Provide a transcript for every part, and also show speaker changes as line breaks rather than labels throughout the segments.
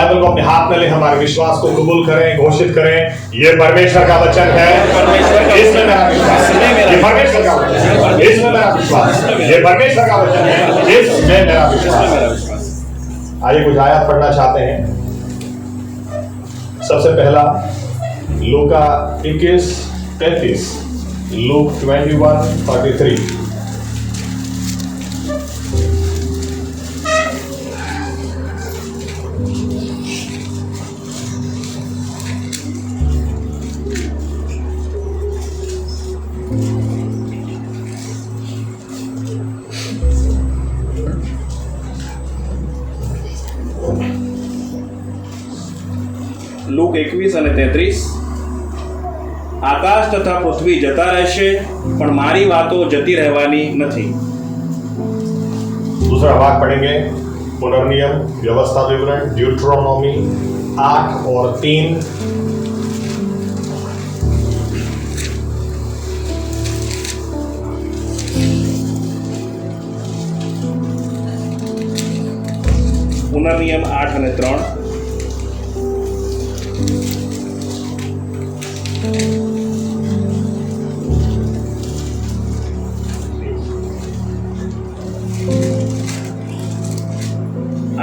Bible को अपने हाथ में ले, हमारे विश्वास को कबूल करें, घोषित करें, ये परमेश्वर का वचन है, इसमें मेरा विश्वास, ये परमेश्वर का वचन है, इसमें मेरा विश्वास, ये परमेश्वर का वचन है, इसमें मेरा विश्वास। आइए कुछ आयत पढ़ना चाहते हैं। सबसे पहला लूका 21:33, लूक 21:33।
લૂક 21:33 આકાશ તથા પૃથ્વી જતા રહેશે પણ મારી વાતો જતી રહેવાની નથી।
दूसरा भाग पढ़ेंगे, पुनर्नियम व्यवस्था विवरण, ड्यूट्रोनॉमी 8 और 3।
પુનર્નિયમ 8 અને 3।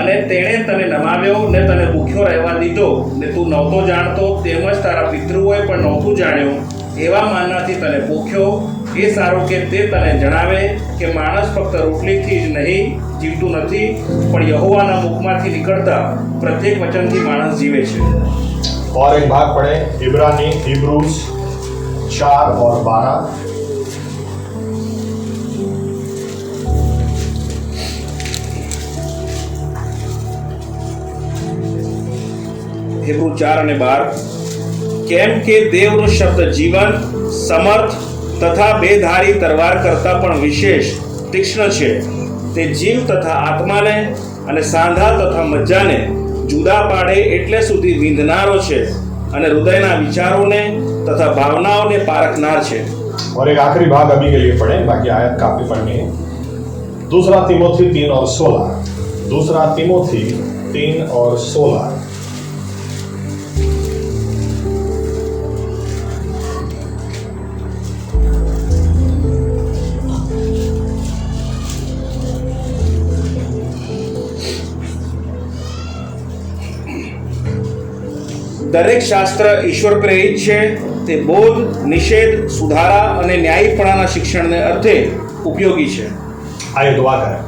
અને તેણે તને નમાવ્યો ને તને ભૂખ્યો રહેવા દીધો ને તું નહોતો જાણતો, તેમજ તારા પિતૃઓએ પણ નહોતું જાણ્યું, એવા માનનાથી તને ભૂખ્યો। એ સારું કે તે તને જણાવે કે માણસ ફક્ત રોટલીથી જ નહીં જીવતું નથી, પણ યહોવાના મુખમાંથી નીકળતા પ્રત્યેક વચનથી માણસ જીવે છે।
और एक भाग पढ़े, इब्रानी हिब्रूज 4 और 12।
હિબ્રુ 4 અને 12। કેમ કે દેવનો શબ્દ જીવન, સમર્થ તથા બેધારી તલવાર કરતાં પણ વિશેષ તીક્ષ્ણ છે। તે જીવ તથા આત્માને અને સાંધા તથા મજ્જાને જુદા પાડે એટલે સુધી વીંધનારો છે અને હૃદયના વિચારોને તથા ભાવનાઓને પારખનાર છે।
और एक आखिरी भाग अभी के लिए पढ़े, बाकी आयत काफी पढ़नी है। दूसरा तिमोथी 3 और 16। दूसरा तिमोथी 3 और 16।
દરેક શાસ્ત્ર ઈશ્વર પ્રેરિત છે। તે બોધ, નિષેધ, સુધારા અને ન્યાયીપણાના શિક્ષણને અર્થે ઉપયોગી છે।
आइए दुआ करें।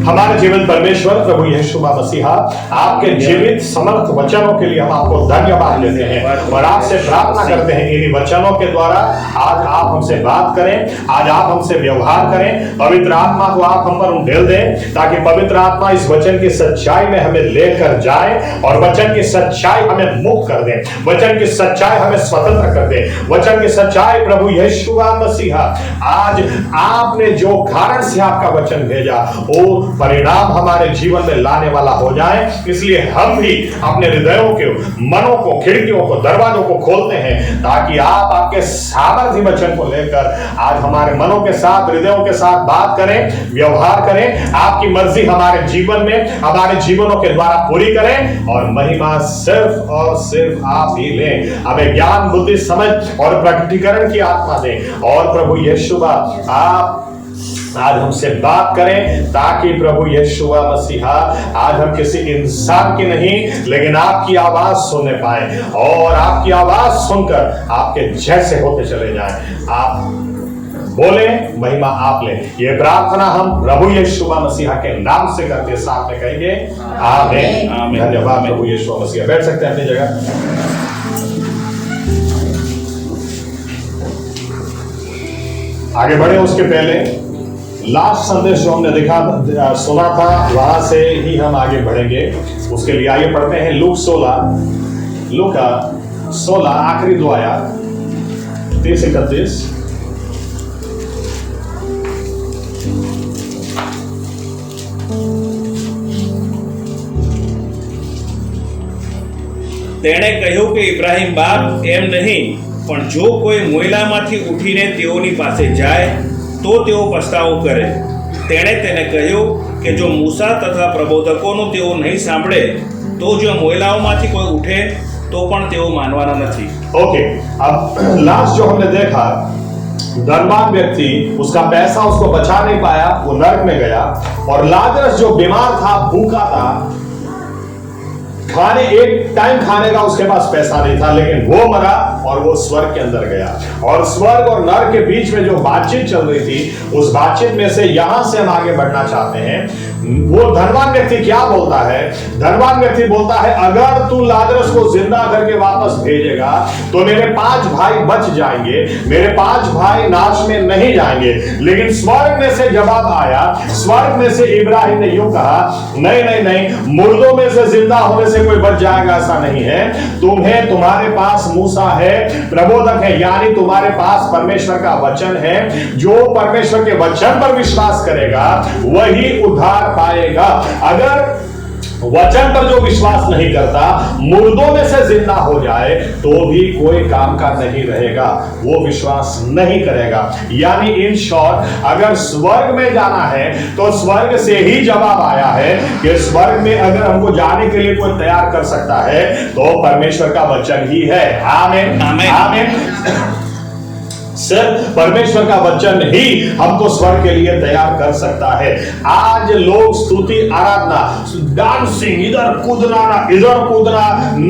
हमारे जीवन परमेश्वर प्रभु यीशु मसीहा, आपके जीवित समर्थ वचनों के लिए हम आपको धन्यवाद देते हैं और आपसे प्रार्थना करते हैं इन्हीं वचनों के द्वारा आज आप हमसे बात करें, आज आप हमसे व्यवहार करें। पवित्र आत्मा को आप हम पर उंडेल दें ताकि पवित्र आत्मा इस वचन की सच्चाई में हमें लेकर जाए और वचन की सच्चाई हमें मुक्त कर दे, वचन की सच्चाई हमें स्वतंत्र कर दे। वचन की सच्चाई प्रभु यीशु मसीहा, आज आपने जो कारण से आपका वचन भेजा वो परिणाम हमारे जीवन में लाने वाला हो जाए। इसलिए हम भी अपने हृदयों के मनों को, खिड़कियों को, दरवाजों को खोलते हैं ताकि आप आपके सामर्थ्य वचन को लेकर आज हमारे मनों के साथ, हृदयों के साथ बात करें, व्यवहार करें। आपकी मर्जी हमारे जीवन में, हमारे जीवनों के द्वारा पूरी करें और महिमा सिर्फ और सिर्फ आप ही लें। हमें ज्ञान, बुद्धि, समझ और प्रकटीकरण की आत्मा दें और प्रभु यीशु आप आज हमसे बात करें ताकि प्रभु यीशु मसीहा आज हम किसी इंसान की नहीं लेकिन आपकी आवाज सुनने पाए और आपकी आवाज सुनकर आपके जैसे होते चले जाएं। आप बोले, महिमा आप ले। ये प्रार्थना हम प्रभु यीशु मसीहा के नाम से करते साथ में कहेंगे आमीन। धन्यवाद प्रभु यीशु मसीहा। बैठ सकते हैं अपनी जगह। आगे बढ़े उसके पहले लास्ट संदेश जो हमने सुना था वहां से ही हम आगे बढ़ेंगे। उसके लिए आइए पढ़ते हैं लूका 16 आखिरी 2 आयत 30-31।
તેણે કહ્યું કે ઇબ્રાહિમ બાપ એમ નહીં, પણ જો કોઈ મોયલામાંથી ઉઠીને તેઓની પાસે જાય તો તેઓ પસ્તાવો કરે। તેણે તેને કહ્યું કે જો મૂસા તથા પ્રબોધકોનું તેઓ નહીં સાંભળે તો જો મહિલાઓમાંથી કોઈ ઉઠે તો પણ તેઓ માનવાના નથી.
ओके, अब लास्ट जो हमने देखा, धनवान व्यक्ति, उसका पैसा उसको बचा नहीं पाया, वो नरक में गया। और लाजरस जो बीमार था, भूखा था, खाने एक टाइम खाने का उसके पास पैसा नहीं था, लेकिन वो मरा और वो स्वर्ग के अंदर गया। और स्वर्ग और नरक के बीच में जो बातचीत चल रही थी, उस बातचीत में से यहां से हम आगे बढ़ना चाहते हैं। वो धनवान व्यक्ति क्या बोलता है? धनवान व्यक्ति बोलता है, अगर तू लाजरस को जिंदा करके वापस भेजेगा तो मेरे 5 भाई बच जाएंगे, मेरे 5 भाई नाश में नहीं जाएंगे। लेकिन स्वर्ग में से जवाब आया, स्वर्ग में से इब्राहिम ने यूं कहा, नहीं नहीं नहीं, मुर्दों में से जिंदा होने से कोई बच जाएगा ऐसा नहीं है। तुम्हें, तुम्हारे पास मूसा है, प्रबोधक है, यानी तुम्हारे पास परमेश्वर का वचन है। जो परमेश्वर के वचन पर विश्वास करेगा वही उद्धार पाएगा। अगर वचन पर जो विश्वास नहीं करता, मुर्दों में से जिंदा हो जाए तो भी कोई काम का नहीं रहेगा, वो विश्वास नहीं करेगा। यानी इन शॉर्ट, अगर स्वर्ग में जाना है तो स्वर्ग से ही जवाब आया है कि स्वर्ग में अगर हमको जाने के लिए कोई तैयार कर सकता है तो परमेश्वर का वचन ही है। आमीन,
आमीन,
आमीन। सिर्फ परमेश्वर का वचन ही हमको स्वर्ग के लिए तैयार कर सकता है। आज लोग स्तुति, आराधना, डांसिंग, इधर कूदना ना इधर कूदना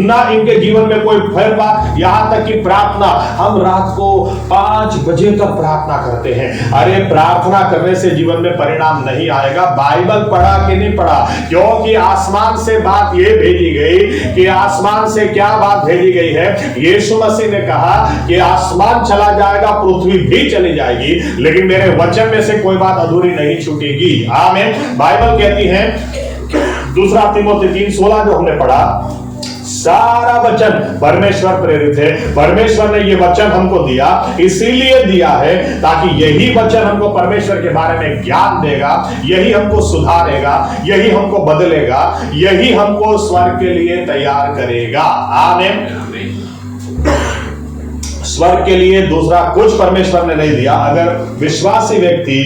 ना, इनके जीवन में कोई फैसला, यहां तक कि प्रार्थना, हम रात को 5 बजे तक प्रार्थना करते हैं। अरे प्रार्थना करने से जीवन में परिणाम नहीं आएगा। बाइबल पढ़ा कि नहीं पढ़ा? क्योंकि आसमान से बात यह भेजी गई कि आसमान से क्या बात भेजी गई है? यीशु मसीह ने कहा कि आसमान चला जाएगा, पृथ्वी भी चली जाएगी, लेकिन मेरे वचन में से कोई बात अधूरी नहीं छूटेगी। आमीन। बाइबल कहती है, दूसरा तीमुथियुस 3:16 जो हमने पढ़ा, सारा वचन परमेश्वर प्रेरित है। परमेश्वर ने ये वचन हमको दिया, इसीलिए दिया है ताकि यही वचन हमको परमेश्वर के बारे में ज्ञान देगा, यही हमको सुधारेगा, यही हमको बदलेगा, यही हमको स्वर्ग के लिए तैयार करेगा। आमीन। स्वर्ग के लिए दूसरा कुछ परमेश्वर ने नहीं दिया। अगर विश्वासी व्यक्ति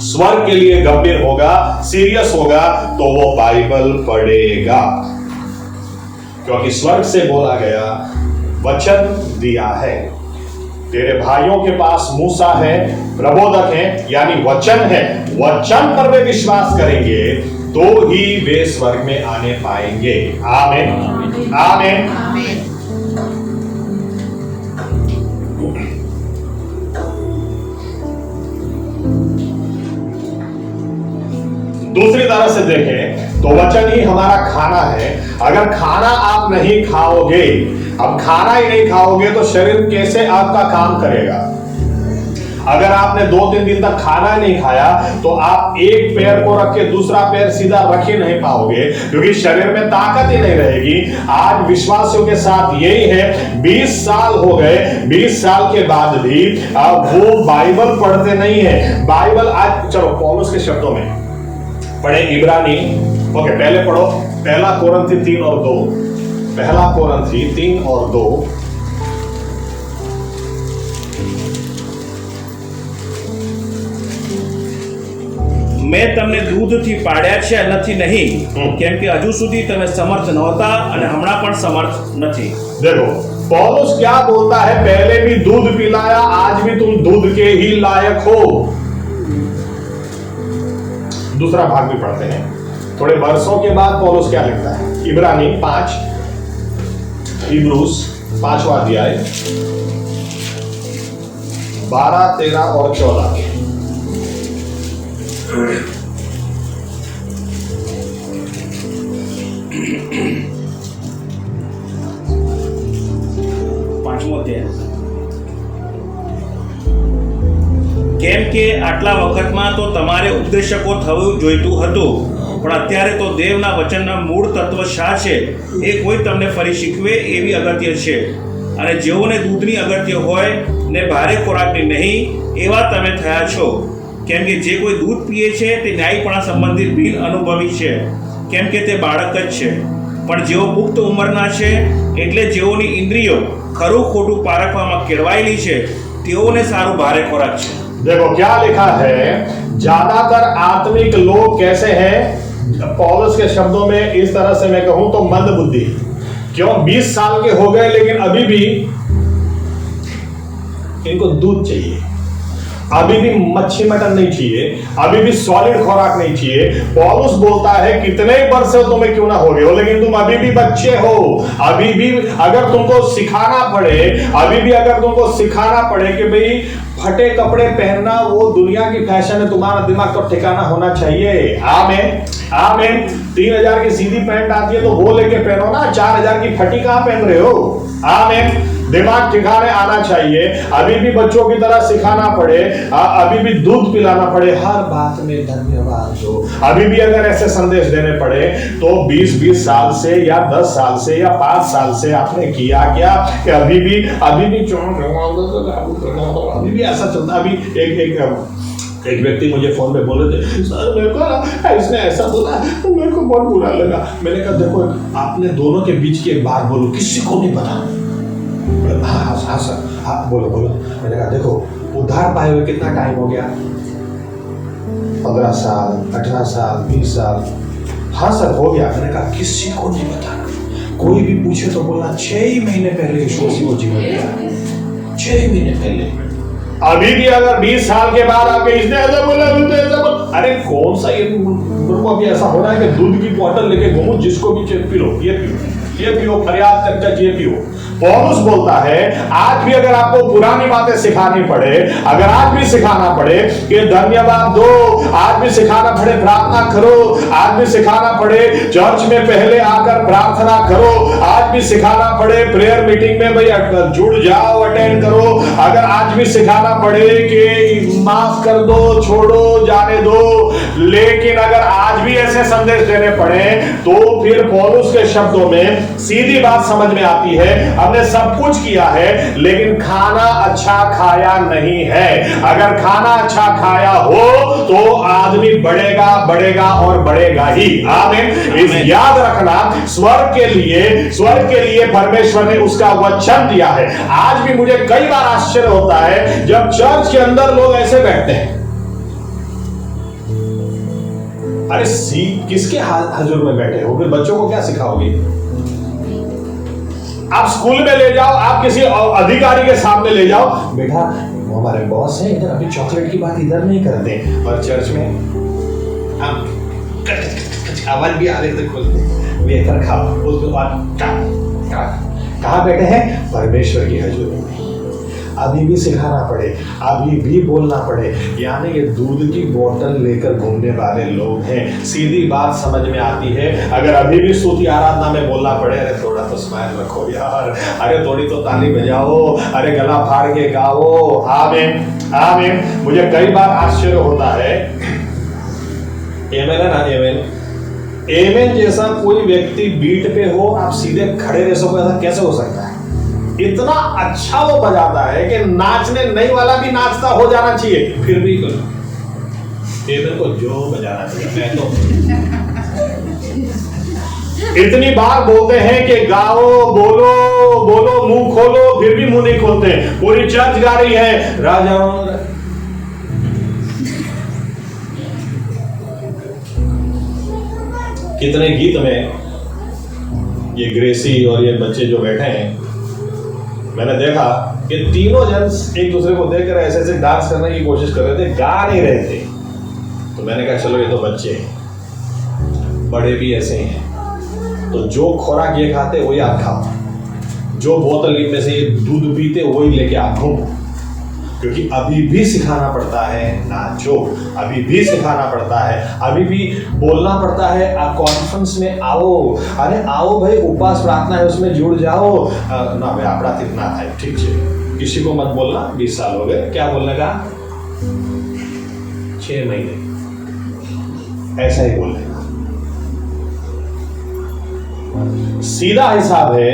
स्वर्ग के लिए गंभीर होगा, सीरियस होगा, तो वो बाइबल पढ़ेगा, क्योंकि स्वर्ग से बोला गया, वचन दिया है। तेरे भाइयों के पास मूसा है, प्रबोधक है, यानी वचन है। वचन पर वे विश्वास करेंगे तो ही वे स्वर्ग में आने पाएंगे। आमीन, आमीन। दूसरी तरह से देखें तो वचन ही हमारा खाना है। अगर खाना आप नहीं खाओगे, अब खाना ही नहीं खाओगे तो शरीर कैसे आपका काम करेगा? अगर आपने 2-3 दिन तक खाना नहीं खाया तो आप एक पैर को रख के दूसरा पैर सीधा रख ही नहीं पाओगे, क्योंकि शरीर में ताकत ही नहीं रहेगी। आज विश्वासियों के साथ यही है। 20 साल हो गए, 20 साल के बाद भी वो बाइबल पढ़ते नहीं है। बाइबल आज, चलो पौलुस के शब्दों में पढ़े, इब्रानी, ओके, पहले पढ़ो, पहला कोरिन्थी 3 और 2, पहला कोरिन्थी 3 और 2।
મેં તમને દૂધથી પાડ્યા છે નથી નહીં, કેમ કે હજુ સુધી તમે સમર્થ નહોતા અને હમણાં પણ સમર્થ નથી.
देखो पौलुस क्या बोलता है, पहले भी दूध पिलाया, आज भी तुम दूध के ही लायक हो। दूसरा भाग भी पढ़ते हैं। थोड़े वर्षों के बाद पौलुस क्या लिखता है? इब्रानी 5, इब्रूस 5वां अध्याय 12, 13 और 14।
કેમ કે આટલા વખતમાં તો તમારે ઉપદેશકો થવું જોઈતું હતું, પણ અત્યારે તો દેવના વચનના મૂળ તત્વ શા છે એ કોઈ તમને ફરી શીખવે એવી અગત્ય છે. અને જેઓને દૂધની અગત્ય હોય ને ભારે ખોરાકની નહીં, એવા તમે થયા છો. કેમ કે જે કોઈ દૂધ પીએ છે તે ન્યાયપણા સંબંધિત બિન અનુભવી છે, કેમ કે તે બાળક જ છે. પણ જેઓ પુખ્ત ઉંમરના છે, એટલે જેઓની ઇન્દ્રિયો ખરું ખોટું પારખવામાં કેળવાયેલી છે, તેઓને સારું ભારે ખોરાક છે.
देखो क्या लिखा है, ज्यादातर आत्मिक लोग कैसे हैं? पौलुस के शब्दों में इस तरह से मैं कहूं तो मंद बुद्धि। क्यों? 20 साल के हो गए लेकिन अभी भी इनको दूध चाहिए, अभी भी मच्छी मटन नहीं चाहिए, अभी भी सॉलिड खुराक नहीं चाहिए। पौलुस बोलता है कितने ही वर्ष से तुम्हें क्यों ना हो गए हो, लेकिन तुम अभी भी बच्चे हो। अभी भी अगर तुमको सिखाना पड़े, अभी भी अगर तुमको सिखाना पड़े कि भाई फटे कपड़े पहनना वो दुनिया की फैशन है, तुम्हारा दिमाग तो ठिकाना होना चाहिए। आमीन आमीन। 3000 की सीधी पैंट आती है तो वो लेके पहनो ना, 4000 की फटी कहां पहन रहे हो? आमीन। दिमाग ठिकाने आना चाहिए। अभी भी बच्चों की तरह सिखाना पड़े, अभी भी दूध पिलाना पड़े, हर बात में धन्यवाद दो। अभी भी अगर ऐसे संदेश देने पड़े तो 20-20 साल से या 10 साल से या 5 साल से आपने किया क्या कि अभी भी ऐसा चलता। अभी एक व्यक्ति मुझे फोन पे बोले थे, सर मेरे को इसने ऐसा बोला तो मेरे को बहुत बुरा लगा। मैंने कहा देखो, आपने दोनों के बीच की एक बात बोलो, किसी को नहीं पता। हाँ सर, हाँ बोलो बोलो। मैंने कहा देखो, उधार पाए हुए कितना टाइम हो गया? 15 साल, 18 साल, 20 साल। हाँ सर हो गया। मैंने कहा किसी को नहीं बताना। कोई भी पूछे तो बोलना 6 ही महीने पहले यीशु को जीवन दिया, 6 महीने पहले। अभी भी अगर 20 साल के बाद आके इसने ऐसा बोला, अरे कौन सा ये मेरे को अभी ऐसा हो रहा है कि दूध की बोतल लेके घूमो, जिसको भी पी लो, ये पियो, फरियाद करके ये पियो। पौलुस बोलता है आज भी अगर आपको पुरानी बातें सिखानी पड़े, अगर आज भी सिखाना पड़े कि धन्यवाद दो, आज भी सिखाना पड़े प्रार्थना करो, आज भी सिखाना पड़े चर्च में पहले आकर प्रार्थना करो, आज भी सिखाना पड़े प्रेयर मीटिंग में भाई जुड़ जाओ, अटेंड करो, अगर आज भी सिखाना पड़े कि माफ कर दो, छोड़ो, जाने दो, लेकिन अगर आज भी ऐसे संदेश देने पड़े तो फिर पौलुस के शब्दों में सीधी बात समझ में आती है, हमने सब कुछ किया है लेकिन खाना अच्छा खाया नहीं है। अगर खाना अच्छा खाया हो तो आदमी बढ़ेगा बढ़ेगा और बढ़ेगा ही। आमीन। इस याद रखना, स्वर्ग के लिए परमेश्वर ने उसका वचन दिया है। आज भी मुझे कई बार आश्चर्य होता है जब चर्च के अंदर लोग ऐसे बैठते हैं, अरे किसके हजूर में बैठे हो? फिर बच्चों को क्या सिखाओगे? आप स्कूल में ले जाओ, आप किसी अधिकारी के सामने ले जाओ, बेटा वो हमारे बॉस हैं, इधर अभी चॉकलेट की बात इधर नहीं करते। और चर्च में आवाज भी आ रही थे, खोलते वेफर खाओ, उसके बाद कहाँ बैठे हैं? परमेश्वर की हजूरी में। अभी भी सिखाना पड़े, अभी भी बोलना पड़े, यानी कि दूध की बोतल लेकर घूमने वाले लोग हैं। सीधी बात समझ में आती है। अगर अभी भी स्तुति आराधना में बोलना पड़े, अरे थोड़ा तो स्माइल रखो यार, अरे थोड़ी तो ताली बजाओ, अरे गला फाड़ के गाओ। आमीन आमीन। मुझे कई बार आश्चर्य होता है, आमीन है ना, आमीन आमीन जैसा कोई व्यक्ति बीट पे हो, आप सीधे खड़े रह सको, ऐसा कैसे हो सकता है? इतना अच्छा वो बजाता है कि नाचने नहीं वाला भी नाचता हो जाना चाहिए, फिर भी करो को जो बजाना चाहिए। मैं तो इतनी बार बोलते हैं कि गाओ, बोलो बोलो, मुंह खोलो, फिर भी मुंह नहीं खोलते। पूरी चर्च गा रही है राजाओं। कितने गीत में ये ग्रेसी और ये बच्चे जो बैठे हैं, मैंने देखा कि तीनों जन एक दूसरे को देखकर ऐसे ऐसे डांस करने की कोशिश कर रहे थे, गा नहीं रहे थे। तो मैंने कहा चलो ये तो बच्चे हैं, बड़े भी ऐसे हैं, तो जो खुराक ये खाते वही आप खाओ, जो बोतल में से ये दूध पीते वही लेके आप घूमो। क्योंकि अभी भी सिखाना पड़ता है नाचो, अभी भी सिखाना पड़ता है, अभी भी बोलना पड़ता है। आप कॉन्फ्रेंस में आओ, अरे आओ भाई, उपवास प्रार्थना है उसमें जुड़ जाओ ना भाई, आपड़ा कितना है, ठीक है, किसी को मत बोलना 20 साल हो गए, क्या बोलने का 6 महीने, ऐसा ही बोलने का। सीधा हिसाब है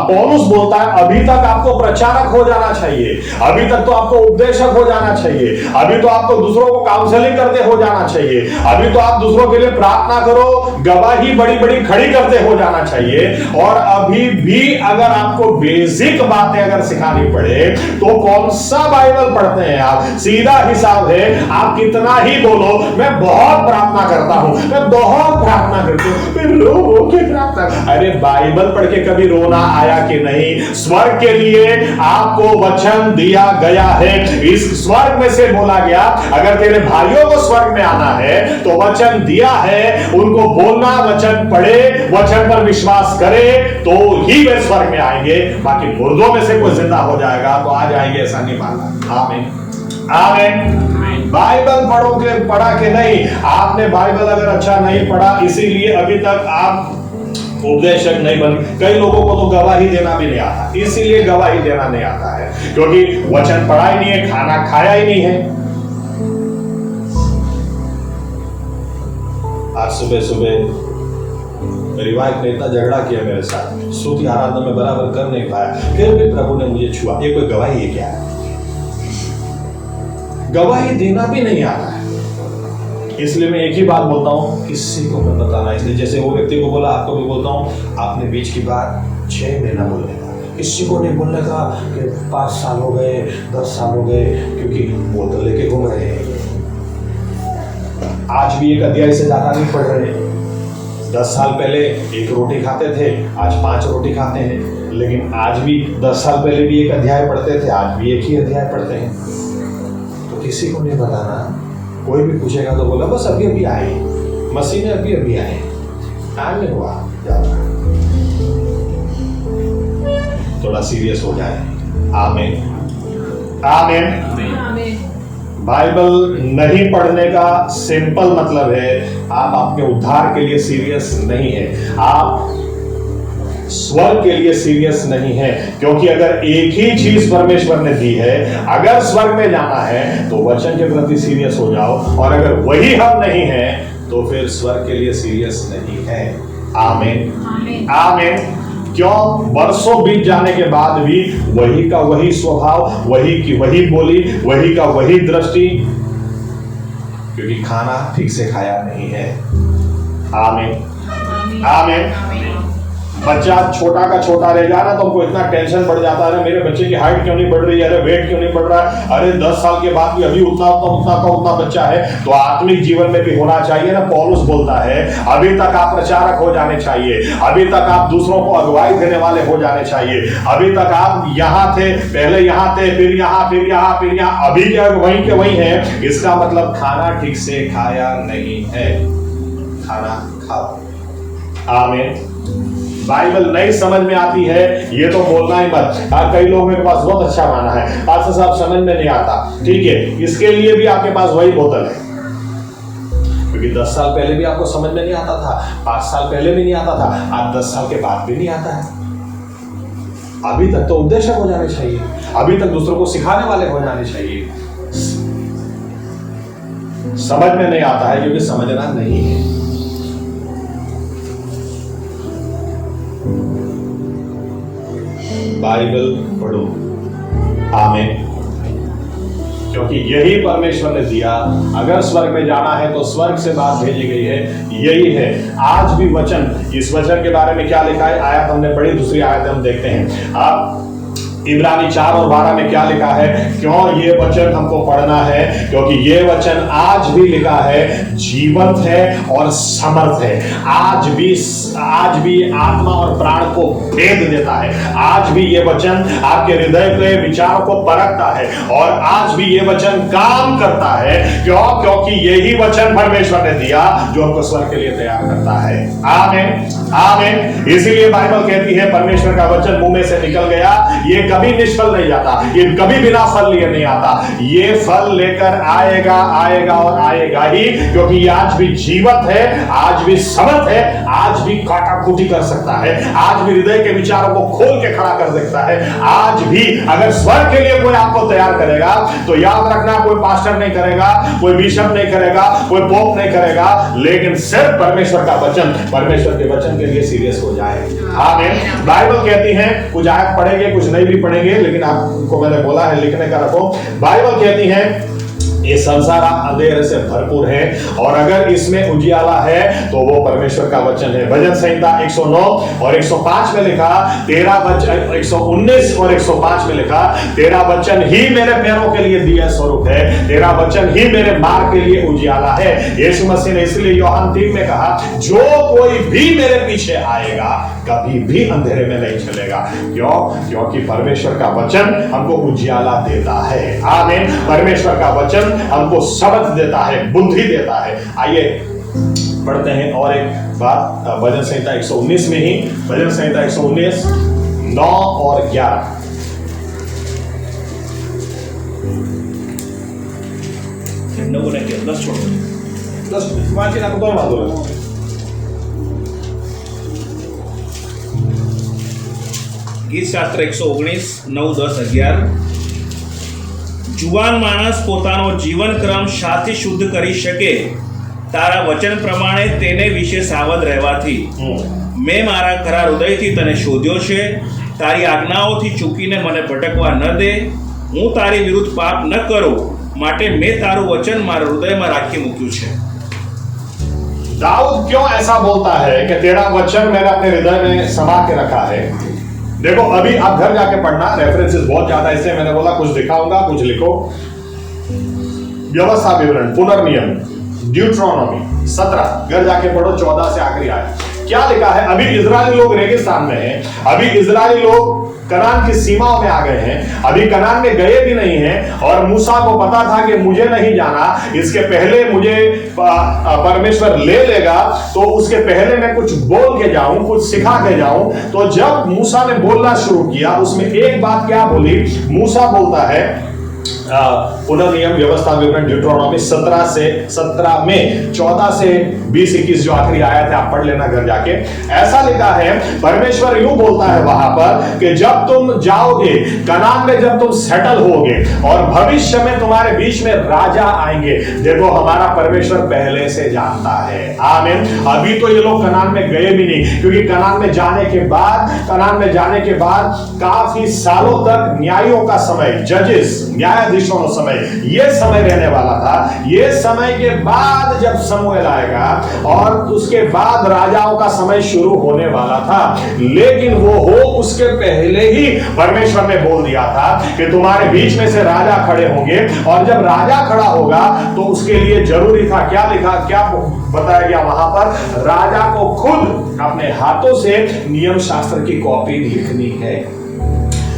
पौलुस बोलता है अभी तक आपको प्रचारक हो जाना चाहिए, अभी तक तो आपको उपदेशक हो जाना चाहिए, अभी तो आपको दूसरों को काउंसलिंग करते हो जाना चाहिए, अभी तो आप दूसरों के लिए प्रार्थना करो, गवाही बड़ी बड़ी खड़ी करते हो जाना चाहिए। और अभी भी अगर आपको बेसिक बातें अगर सिखानी पड़े तो कौन सा बाइबल पढ़ते हैं आप? सीधा हिसाब है, आप कितना ही बोलो मैं बहुत प्रार्थना करता हूं, मैं बहुत प्रार्थना करती हूं, फिर रो के प्रार्थना। अरे बाइबल पढ़ के कभी रोना आया कि नहीं? स्वर्ग के लिए आपको वचन दिया गया है, इस स्वर्ग में से बोला गया अगर तेरे भाइयों को स्वर्ग में आना है तो वचन दिया है, उनको बोलना, वचन पढ़े, वचन पर विश्वास करे तो ही वे स्वर्ग में आएंगे। बाकी मुर्दों में से कोई जिंदा हो जाएगा तो आ जाएंगे, ऐसा नहीं मानना। आमीन आमीन। बाइबल पढ़ा के नहीं, आपने बाइबल अगर अच्छा नहीं पढ़ा इसीलिए अभी तक आप उपदेशक नहीं बन। कई लोगों को तो गवाही देना भी नहीं आता, इसीलिए गवाही देना नहीं आता है क्योंकि वचन पढ़ा ही नहीं है, खाना खाया ही नहीं है। आज सुबह सुबह मेरी वाइफ ने इतना झगड़ा किया मेरे साथ, स्तुति आराधना में बराबर कर नहीं पाया, फिर भी प्रभु ने मुझे छुआ। ये कोई गवाही है क्या? गवाही देना भी नहीं आता है। इसलिए मैं एक ही बात बोलता हूं, किसी को मैं बताना। इसलिए जैसे वो व्यक्ति को बोला, आपको भी बोलता हूं, आपने बीच की बात 6 महीना बोलने का, किसी को नहीं बोलने का कि 5 साल हो गए, 10 साल हो गए, क्योंकि बोतल लेके घूम रहे हैं। आज भी एक अध्याय से ज्यादा नहीं पढ़ रहे। 10 साल पहले 1 रोटी खाते थे, आज 5 रोटी खाते हैं। लेकिन आज भी 10 साल पहले भी 1 अध्याय पढ़ते थे, आज भी 1 ही अध्याय पढ़ते हैं। तो किसी को नहीं बताना। कोई भी पूछेगा तो बोला बस अभी अभी आए, मसीह ने अभी अभी आए, टाइम नहीं हुआ ज्यादा। थोड़ा सीरियस हो जाए। आमीन आमीन। बाइबल नहीं पढ़ने का सिंपल मतलब है आप आपके उद्धार के लिए सीरियस नहीं है, आप स्वर्ग के लिए सीरियस नहीं है। क्योंकि अगर एक ही चीज परमेश्वर ने दी है, अगर स्वर्ग में जाना है तो वचन के प्रति सीरियस हो जाओ, और अगर वही हम नहीं है तो फिर स्वर्ग के लिए सीरियस नहीं है। आमीन आमीन। क्यों? वर्षों बीत जाने के बाद भी वही का वही स्वभाव, वही की वही बोली, वही का वही दृष्टि, क्योंकि खाना ठीक से खाया नहीं है। आमीन आमीन। बच्चा छोटा का छोटा रह जाए ना तो हमको इतना टेंशन बढ़ जाता है, मेरे बच्चे की हाइट क्यों नहीं बढ़ रही है, अरे वेट क्यों नहीं बढ़ रहा है, अरे 10 साल के बाद भी अभी उतना बच्चा है। तो आत्मिक जीवन में भी होना चाहिए ना। पौलुस बोलता है अभी तक आप प्रचारक हो जाने चाहिए, अभी तक आप दूसरों को अगुवाई देने वाले हो जाने चाहिए, अभी तक आप यहाँ थे, पहले यहाँ थे, फिर यहाँ, फिर यहाँ, फिर यहाँ, अभी क्या वहीं के वहीं है। इसका मतलब खाना ठीक से खाया नहीं है। खाना खाओ। आमीन। बाइबल नहीं समझ में आती है ये तो बोलना ही मत। कई लोग मेरे पास बहुत अच्छा माना है, पास्टर साहब समझ में नहीं आता, ठीक है, इसके लिए भी आपके पास वही बोतल है। क्योंकि 10 साल पहले भी आपको समझ में नहीं आता था, 5 साल पहले भी नहीं आता था, आज 10 साल के बाद भी नहीं आता है। अभी तक तो उपदेशक हो जाने चाहिए, अभी तक दूसरों को सिखाने वाले हो जाने चाहिए। समझ में नहीं आता है क्योंकि समझना नहीं है। बाइबल पढ़ो। आमीन। क्योंकि यही परमेश्वर ने दिया। अगर स्वर्ग में जाना है तो स्वर्ग से बात भेजी गई है, यही है। आज भी वचन, इस वचन के बारे में क्या लिखा है, आयत हमने पढ़ी, दूसरी आयत हम देखते हैं। आप इब्रानी 4 और 12 में क्या लिखा है? क्यों ये वचन हमको पढ़ना है? क्योंकि ये वचन आज भी लिखा है, जीवंत है और समर्थ है। आज भी आत्मा और प्राण को भेद देता है। आज भी ये वचन आपके हृदय के विचारों को परखता है और आज भी ये वचन काम करता है। क्यों? क्योंकि यही वचन परमेश्वर ने दिया जो हमको स्वर्ग के लिए तैयार करता है। आमीन आमीन। इसीलिए बाइबल कहती है परमेश्वर का वचन मुंह में से निकल गया, ये कभी निष्फल नहीं जाता, ये कभी बिना फल लिए नहीं आता, ये फल लेकर आएगा और आएगा ही। क्योंकि ये आज भी जीवंत है, आज भी समर्थ है, आज भी काटाकुटी कर सकता है, आज भी हृदय के विचारों को खोल के खड़ा कर सकता है। आज भी अगर स्वर्ग के लिए कोई आपको तैयार करेगा तो याद रखना, कोई पास्टर नहीं करेगा, कोई बिशप नहीं करेगा, कोई पोप नहीं करेगा, लेकिन सिर्फ परमेश्वर का वचन, परमेश्वर के वचन के लिए सीरियस हो जाए। आमीन। बाइबल कहती है, कुछ आयत पढ़ेंगे कुछ नहीं भी पढ़ेंगे, लेकिन आपको मैंने बोला है लिखने का रखो। बाइबल कहती है ये संसार अंधेरे से भरपूर है और अगर इसमें उजियाला है तो वो परमेश्वर का वचन है। भजन संहिता 109 और 105 में लिखा, तेरा वचन 119 और 105 में लिखा, तेरा वचन ही मेरे पैरों के लिए दिया स्वरूप है, तेरा वचन ही मेरे मार्ग के लिए उजियाला है। यीशु मसीह ने इसलिए यूहन्ना 3 में कहा, जो कोई भी मेरे पीछे आएगा कभी भी अंधेरे में नहीं चलेगा। क्यों? क्योंकि परमेश्वर का वचन हमको उजियाला देता है। आमीन। परमेश्वर का वचन हमको समझ देता है, बुद्धि देता है। आइए पढ़ते हैं और एक बात भजन संहिता 119 में ही, भजन संहिता 119 9 और 11।
ગીત શાસ્ત્ર 119 9 10 11। જુવાન માણસ પોતાનો જીવનક્રમ શાથી શુદ્ધ કરી શકે તારા વચન પ્રમાણે તેને વિશે સાવધ રહેવાથી મેં મારા ખરા હૃદયથી તને શોધ્યો છે, તારી આજ્ઞાઓથી ચૂકીને મને ભટકવા ન દે, હું તારી વિરુદ્ધ પાપ ન કરું માટે મેં તારું વચન મારા હૃદયમાં રાખી મૂક્યું છે।
दाऊद क्यों ऐसा बोलता है कि तेरा वचन मैंने अपने हृदय में समा के रखा है? देखो अभी आप घर जाके पढ़ना, रेफरेंसेस बहुत ज्यादा, इसलिए मैंने बोला कुछ दिखाऊंगा कुछ लिखो। व्यवस्था विवरण, पुनर्नियम, ड्यूट्रोनॉमी 17, घर जाके पढ़ो 14 से आखिरी आयत। क्या लिखा है? अभी इजरायली लोग रेगिस्तान में हैं, अभी इजरायली लोग कनान की सीमाओं में आ गए हैं, अभी कनान में गए भी नहीं हैं और मूसा को पता था कि मुझे नहीं जाना, इसके पहले मुझे परमेश्वर ले लेगा, तो उसके पहले मैं कुछ बोल के जाऊं, कुछ सिखा के जाऊं। तो जब मूसा ने बोलना शुरू किया, उसमें एक बात क्या बोली? मूसा बोलता है, पुनर्नियम व्यवस्था विवरण ड्यूट्रोनॉमी 17 में 14 से 20-21 जो आखिरी आया था, आप पढ़ लेना घर जाके। ऐसा लिखा है, परमेश्वर यूं बोलता है वहां पर कि जब तुम जाओगे कनान में, जब तुम सेटल होगे और भविष्य में तुम्हारे बीच में राजा आएंगे। देखो हमारा परमेश्वर पहले से जानता है। आमीन। अभी तो ये लोग कनान में गए भी नहीं, क्योंकि कनान में जाने के बाद काफी सालों तक न्यायों का समय, जजेस न्यायाधीशों का समय, ये समय रहने वाला था। ये समय के बाद जब समूएल आएगा और उसके बाद राजाओं का समय शुरू होने वाला था, लेकिन वो हो उसके पहले ही परमेश्वर ने बोल दिया था कि तुम्हारे बीच में से राजा खड़े होंगे, और जब राजा खड़ा होगा तो उसके लिए जरूरी था, क्या लिखा, क्या बताया गया वहां पर? राजा को खुद अपने हाथों से नियम शास्त्र की कॉपी लिखनी है।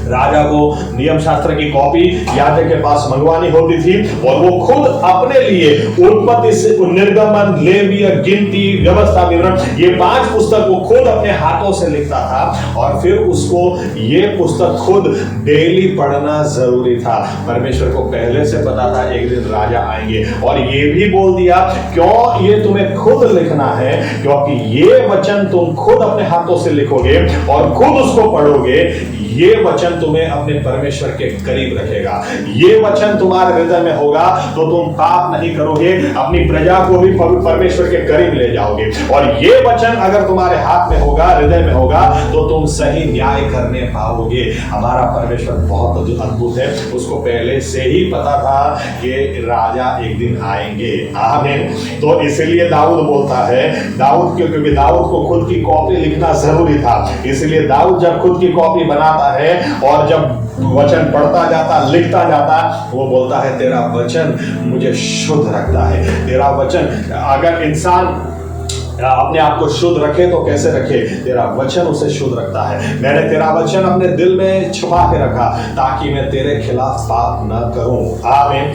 राजा को नियम शास्त्र की कॉपी याजक के पास मंगवानी होती थी और वो खुद अपने लिए उत्पत्ति से निर्गमन, लेवीय, गिनती, व्यवस्था विवरण, ये 5 पुस्तक वो खुद अपने हाथों से लिखता था और फिर उसको ये पुस्तक खुद डेली पढ़ना जरूरी था। परमेश्वर को पहले से पता था एक दिन राजा आएंगे, और ये भी बोल दिया क्यों ये तुम्हें खुद लिखना है, क्योंकि ये वचन तुम खुद अपने हाथों से लिखोगे और खुद उसको पढ़ोगे। ये वचन तुम्हें अपने परमेश्वर के करीब रखेगा। ये वचन तुम्हारे हृदय में होगा तो तुम पाप नहीं करोगे, अपनी प्रजा को भी परमेश्वर के करीब ले जाओगे। और ये वचन अगर तुम्हारे हाथ में होगा, हृदय में होगा, तो तुम सही न्याय करने पाओगे। हमारा परमेश्वर बहुत अद्भुत है, उसको पहले से ही पता था कि राजा एक दिन आएंगे। आमीन। तो इसलिए दाऊद बोलता है, क्योंकि दाऊद को खुद की कॉपी लिखना जरूरी था, इसलिए दाऊद जब खुद की कॉपी बनाता है और जब वचन पढ़ता जाता, लिखता जाता, वो बोलता है तेरा वचन मुझे शुद्ध रखता है। तेरा वचन, अगर इंसान अपने आप को शुद्ध रखे तो कैसे रखे? तेरा वचन उसे शुद्ध रखता है। मैंने तेरा वचन अपने दिल में छुपा के रखा ताकि मैं तेरे खिलाफ पाप न करूं। आमीन।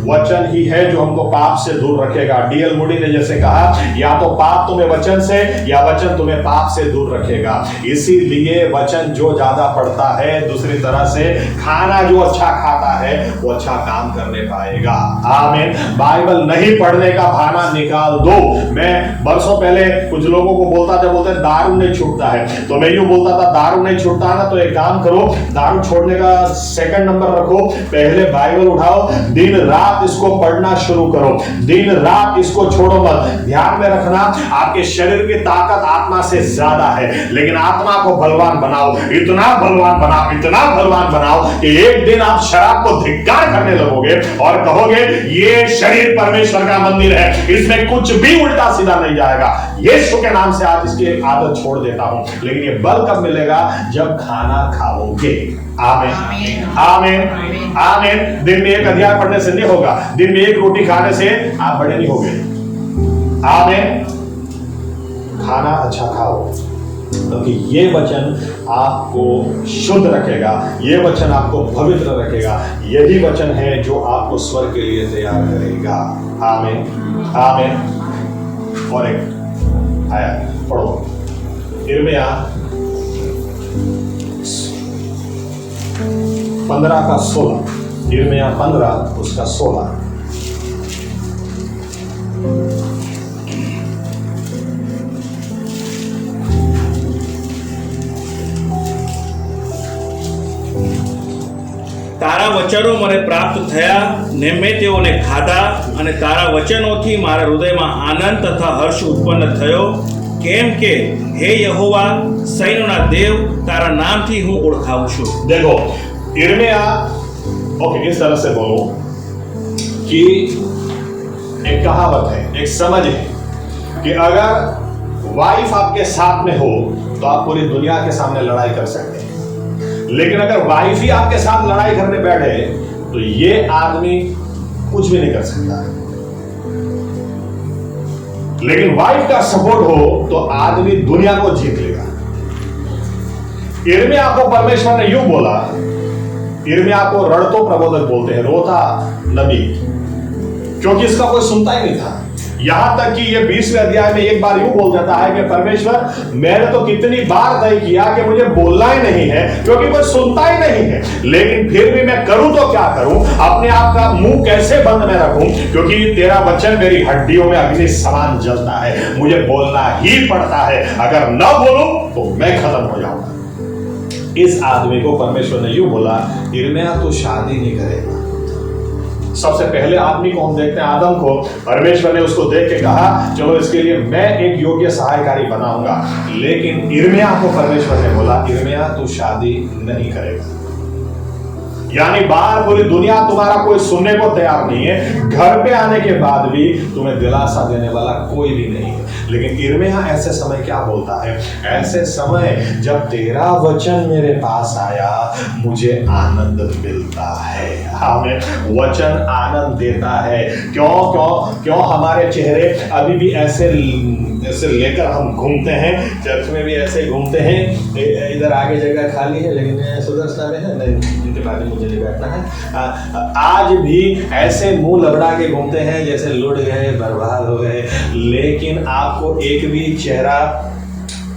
वचन ही है जो हमको पाप से दूर रखेगा। डीएल मूडी ने जैसे कहा, या तो पाप तुम्हें वचन से या वचन तुम्हें पाप से दूर रखेगा। इसीलिए वचन जो ज्यादा पढ़ता है, दूसरी तरह से खाना जो अच्छा खाता है वो अच्छा काम करने पाएगा। आमीन। बाइबल नहीं पढ़ने का बहाना निकाल दो। मैं बरसों पहले कुछ लोगों को बोलता था, बोलते दारू नहीं छूटता है, तो मैं यूं बोलता था दारू नहीं छूटता ना तो एक काम करो, दारू छोड़ने का सेकंड नंबर रखो, पहले बाइबल उठाओ, दिन रात इसको पढ़ना शुरू करो, दिन रात इसको छोड़ो मत। ध्यान में रखना, आपके शरीर की ताकत आत्मा से ज्यादा है, लेकिन आत्मा को बलवान बनाओ, इतना बलवान बनाओ, इतना बलवान बनाओ कि एक दिन आप शराब को धिक्कार करने लगोगे और कहोगे ये शरीर परमेश्वर का मंदिर है, इसमें कुछ भी उल्टा सीधा नहीं जाएगा। यीशु के नाम से आज इसकी आदत छोड़ देता हूं। लेकिन ये बल कब मिलेगा? जब खाना खाओगे। आमीन, आमीन, आमीन। दिन में एक अध्याय पढ़ने से नहीं होगा, दिन में एक रोटी खाने से आप बड़े नहीं होगे। आमीन। खाना अच्छा खाओ, क्योंकि ये वचन आपको शुद्ध रखेगा, ये वचन आपको पवित्र रखेगा, यही वचन है जो आपको स्वर्ग के लिए तैयार करेगा। आमीन, आमीन। और एक आया पढ़ो, यिर्मयाह 15 का 16, यिर्मयाह 15 उसका 16।
તારા વચનો મને પ્રાપ્ત થયા ને મેં તેઓને ખાધા અને તારા વચનોથી મારા હૃદયમાં આનંદ તથા હર્ષ ઉત્પન્ન થયો, કેમ કે હે યહોવા સૈન્યોના દેવ, તારા નામથી હું ઓળખાઉં છું।
देखो यिर्मयाह, ओके, इस तरह से बोलो कि एक कहावत है, एक समझ है कि अगर वाइफ आपके साथ में हो तो आप पूरी दुनिया के सामने लड़ाई कर सकते हैं, लेकिन अगर वाइफ ही आपके साथ लड़ाई करने बैठे तो ये आदमी कुछ भी नहीं कर सकता। लेकिन वाइफ का सपोर्ट हो तो आदमी दुनिया को जीत लेगा। यिर्मयाह को परमेश्वर ने यूं बोला, यिर्मयाह को रड़तो प्रबोधक बोलते हैं, रोता नबी, क्योंकि इसका कोई सुनता ही नहीं था। यहां तक कि ये 20वें अध्याय में एक बार यूं बोल जाता है कि परमेश्वर मैंने तो कितनी बार तय किया कि मुझे बोलना ही नहीं है, क्योंकि कोई सुनता ही नहीं है, लेकिन फिर भी मैं करूं तो क्या करूं, अपने आप का मुंह कैसे बंद में रखूं, क्योंकि तेरा वचन मेरी हड्डियों में अग्नि समान जलता है, मुझे बोलना ही पड़ता है, अगर न बोलूं तो मैं खत्म हो जाऊंगा। इस आदमी को परमेश्वर ने यूं बोला, यिर्मयाह तो शादी नहीं करेगा। सबसे पहले आदमी को हम देखते हैं, आदम को। परमेश्वर ने उसको देख के कहा चलो इसके लिए मैं एक योग्य सहायकारी बनाऊंगा, लेकिन यिर्मयाह को परमेश्वर ने बोला यिर्मयाह तू शादी नहीं करेगा। यानी बाहर पूरी दुनिया तुम्हारा कोई सुनने को तैयार नहीं है, घर पे आने के बाद भी तुम्हें दिलासा देने वाला कोई भी नहीं है। लेकिन यिर्मयाह ऐसे समय क्या बोलता है? ऐसे समय जब तेरा वचन मेरे पास आया मुझे आनंद मिलता है। हमें वचन आनंद देता है। क्यों क्यों क्यों हमारे चेहरे अभी भी ऐसे लेकर हम घूमते हैं, चर्च में भी ऐसे घूमते हैं, इधर आगे जगह खाली है लेकिन सुदर्शना में है नहीं, इनके बाद मुझे नहीं बैठना है। आज भी ऐसे मुंह लबड़ा के घूमते हैं जैसे लुट गए, बर्बाद हो गए, लेकिन आपको एक भी चेहरा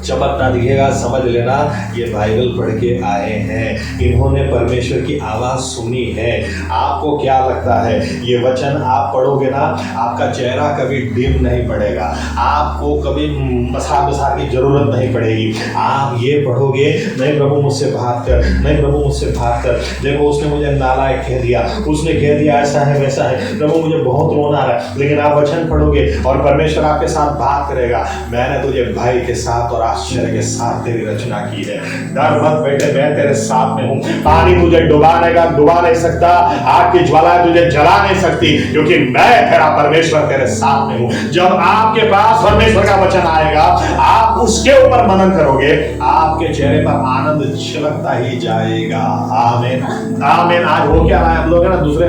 चमकता दिखेगा, समझ लेना ये बाइबल पढ़ के आए हैं, इन्होंने परमेश्वर की आवाज सुनी है। आपको क्या लगता है ये वचन आप पढ़ोगे ना, आपका चेहरा कभी डिम नहीं पड़ेगा, आपको कभी मसा की जरूरत नहीं पड़ेगी। आप ये पढ़ोगे, नहीं प्रभु मुझसे बात कर, नहीं प्रभु मुझसे बात कर, देखो उसने मुझे नालायक कह दिया, उसने कह दिया ऐसा है वैसा है, प्रभु मुझे बहुत रोना आ रहा है। लेकिन आप वचन पढ़ोगे और परमेश्वर आपके साथ बात करेगा, मैंने तुझे भाई के साथ और आश्चर्य के साथ तेरी रचना की है, डर मत बेटे, मैं तेरे साथ में हूं। पानी तुझे डुबा नहीं सकता, आग की ज्वाला तुझे जला नहीं सकती, क्योंकि मैं तेरा परमेश्वर तेरे साथ में हूं। जब आपके पास परमेश्वर का वचन आएगा, आप उसके ऊपर मनन करोगे, आपके चेहरे पर आनंद छिलकता ही जाएगा। आमीन, आमीन। आज हो क्या रहा है हम लोग है ना, दूसरे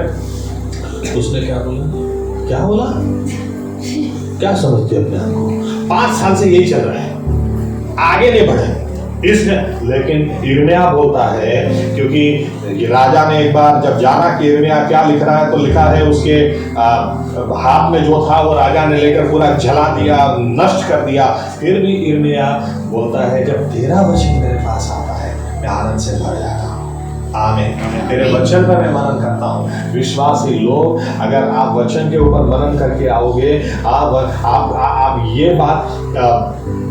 उसने क्या बोला क्या समझते अपने आप को? 5 साल से यही चल रहा है, आगे नहीं बढ़े इसने। लेकिन यिर्मयाह बोलता है, क्योंकि राजा ने एक बार जब जाना कि यिर्मयाह क्या लिख रहा है, तो लिखा है उसके हाथ में जो था वो राजा ने लेकर पूरा जला दिया, नष्ट कर दिया। फिर भी यिर्मयाह बोलता है जब तेरा वचन मेरे पास आता है मैं आनंद से भर जाता हूँ। आमीन। तेरे वचन पर मैं मनन करता हूँ। विश्वासी लोग, अगर आप वचन के ऊपर मनन करके आओगे, आप ये बात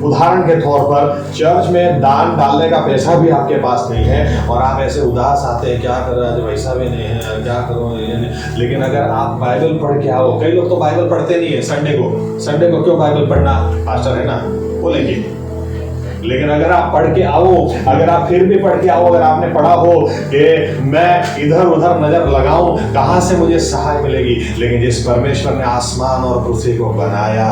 उदाहरण के तौर पर चर्च में दान डालने का पैसा भी आपके पास नहीं है और आप ऐसे उदास आते हैं, क्या कर रहा है, पैसा भी नहीं है, क्या करो ये नहीं। लेकिन अगर आप बाइबल पढ़ के आओ, कई लोग तो बाइबल पढ़ते नहीं है। संडे को क्यों बाइबल पढ़ना, पास्टर है ना बोलेंगे। लेकिन अगर आप पढ़ के आओ, अगर आप फिर भी पढ़ के आओ, अगर आपने पढ़ा हो कि मैं इधर उधर नजर लगाऊं, कहां से मुझे सहाय मिलेगी, लेकिन जिस परमेश्वर ने आसमान और पृथ्वी को बनाया,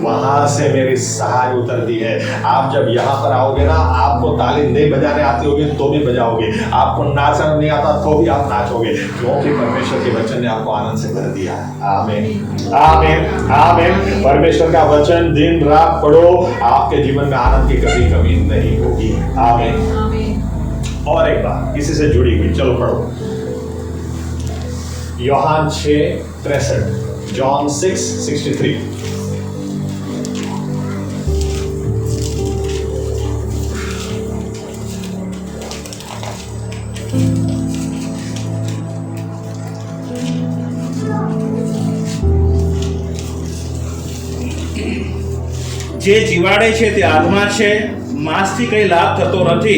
वहां से मेरी सहाय उतरती है। आप जब यहाँ पर आओगे ना, आपको ताली नहीं बजाने आती होगी तो भी बजाओगे, आपको नाचना नहीं आता तो भी आप नाचोगे, क्योंकि परमेश्वर के वचन ने आपको आनंद से भर दिया। आमीन, आमीन, आमीन। परमेश्वर का वचन दिन रात पढ़ो, आपके जीवन में आनंद की कभी कमी नहीं होगी। आमीन। और एक बात इसी से जुड़ी हुई, चलो पढ़ो यूहन्ना 6:63, जॉन 6:63।
જે જીવાડે છે તે આત્મા છે, માંસથી કંઈ લાભ થતો નથી।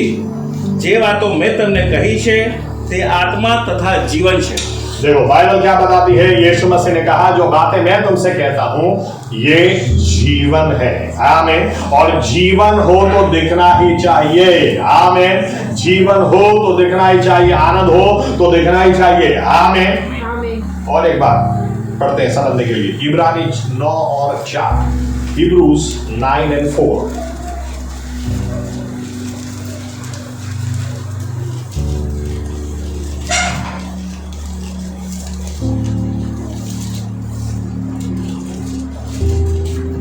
જે વાતો મેં તમને કહી છે તે આત્મા તથા જીવન છે।
देखो बाइबल क्या बताती है, यीशु मसीह ने कहा जो बातें मैं तुमसे कहता हूं ये जीवन है। आमीन। और जीवन हो तो दिखना ही चाहिए। आमीन। जीवन हो तो दिखना ही चाहिए, आनंद हो तो दिखना ही चाहिए। आमीन। और एक बात पढ़ते हैं समझने के लिए, इब्रानी 9 और 4, Hebrews 9 and 4।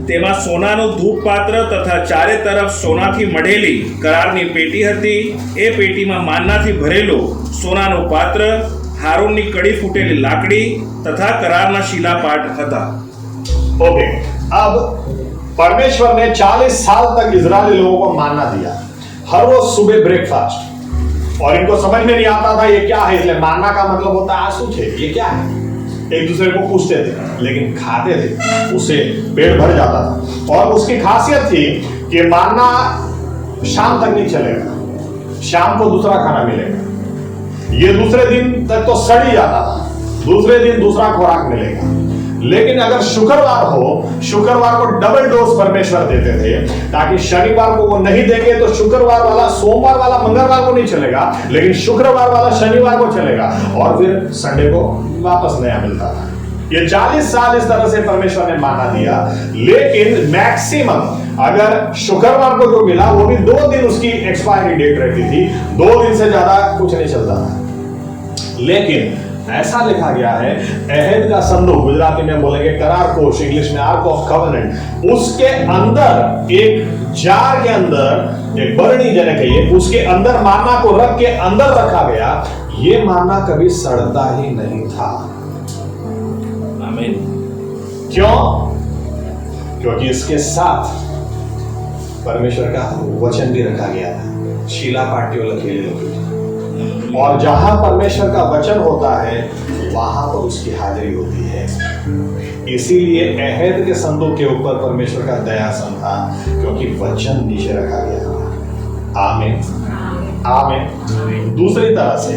તેમાં સોનાનું ધૂપપાત્ર તથા ચારે તરફ સોનાથી મઢેલી કરારની પેટી હતી। એ પેટીમાં માનનાથી ભરેલું સોનાનું પાત્ર, હારૂનની કડી ફૂટેલી લાકડી તથા करारना शिलापाट હતા।
ओके, अब परमेश्वर ने 40 साल तक इजरायली लोगों को मानना दिया, हर रोज सुबह ब्रेकफास्ट, और इनको समझ में नहीं आता था ये क्या है, इसलिए मानना का मतलब होता है आंसू थे, ये क्या है, एक दूसरे को पूछते थे, लेकिन खाते थे, उससे पेट भर जाता था। और उसकी खासियत थी कि मानना शाम तक नहीं चलेगा, शाम को दूसरा खाना मिलेगा, ये दूसरे दिन तक तो सड़ ही जाता था, दूसरे दिन दूसरा खुराक मिलेगा। लेकिन अगर शुक्रवार हो, शुक्रवार को डबल डोज परमेश्वर देते थे, ताकि शनिवार को वो नहीं देंगे तो शुक्रवार वाला सोमवार वाला मंगलवार को नहीं चलेगा, लेकिन शुक्रवार वाला शनिवार को चलेगा, और फिर संडे को वापस नया मिलता था। ये 40 साल इस तरह से परमेश्वर ने माना दिया, लेकिन मैक्सिमम अगर शुक्रवार को जो मिला वो भी 2 दिन उसकी एक्सपायरी डेट रहती थी, 2 दिन से ज्यादा कुछ नहीं चलता था। लेकिन ऐसा लिखा गया है, अहद का संदूक, गुजराती में बोलेंगे करार कोश, इंग्लिश में आर्क ऑफ कवेनेंट, उसके अंदर एक जार के अंदर एक बरनी जने कहिए, उसके अंदर माना को रख के अंदर रखा गया। ये माना कभी सड़ता ही नहीं था।
आमीन।
क्यों? क्योंकि इसके साथ परमेश्वर का वचन भी रखा गया था, शीला पाटियों लखेले होती थी, और जहां परमेश्वर का वचन होता है वहां पर उसकी हाजिरी होती है। इसीलिए अहद के संदूक के ऊपर परमेश्वर का दयासन था, क्योंकि वचन नीचे रखा गया था। आमीन, आमीन। दूसरी तरह से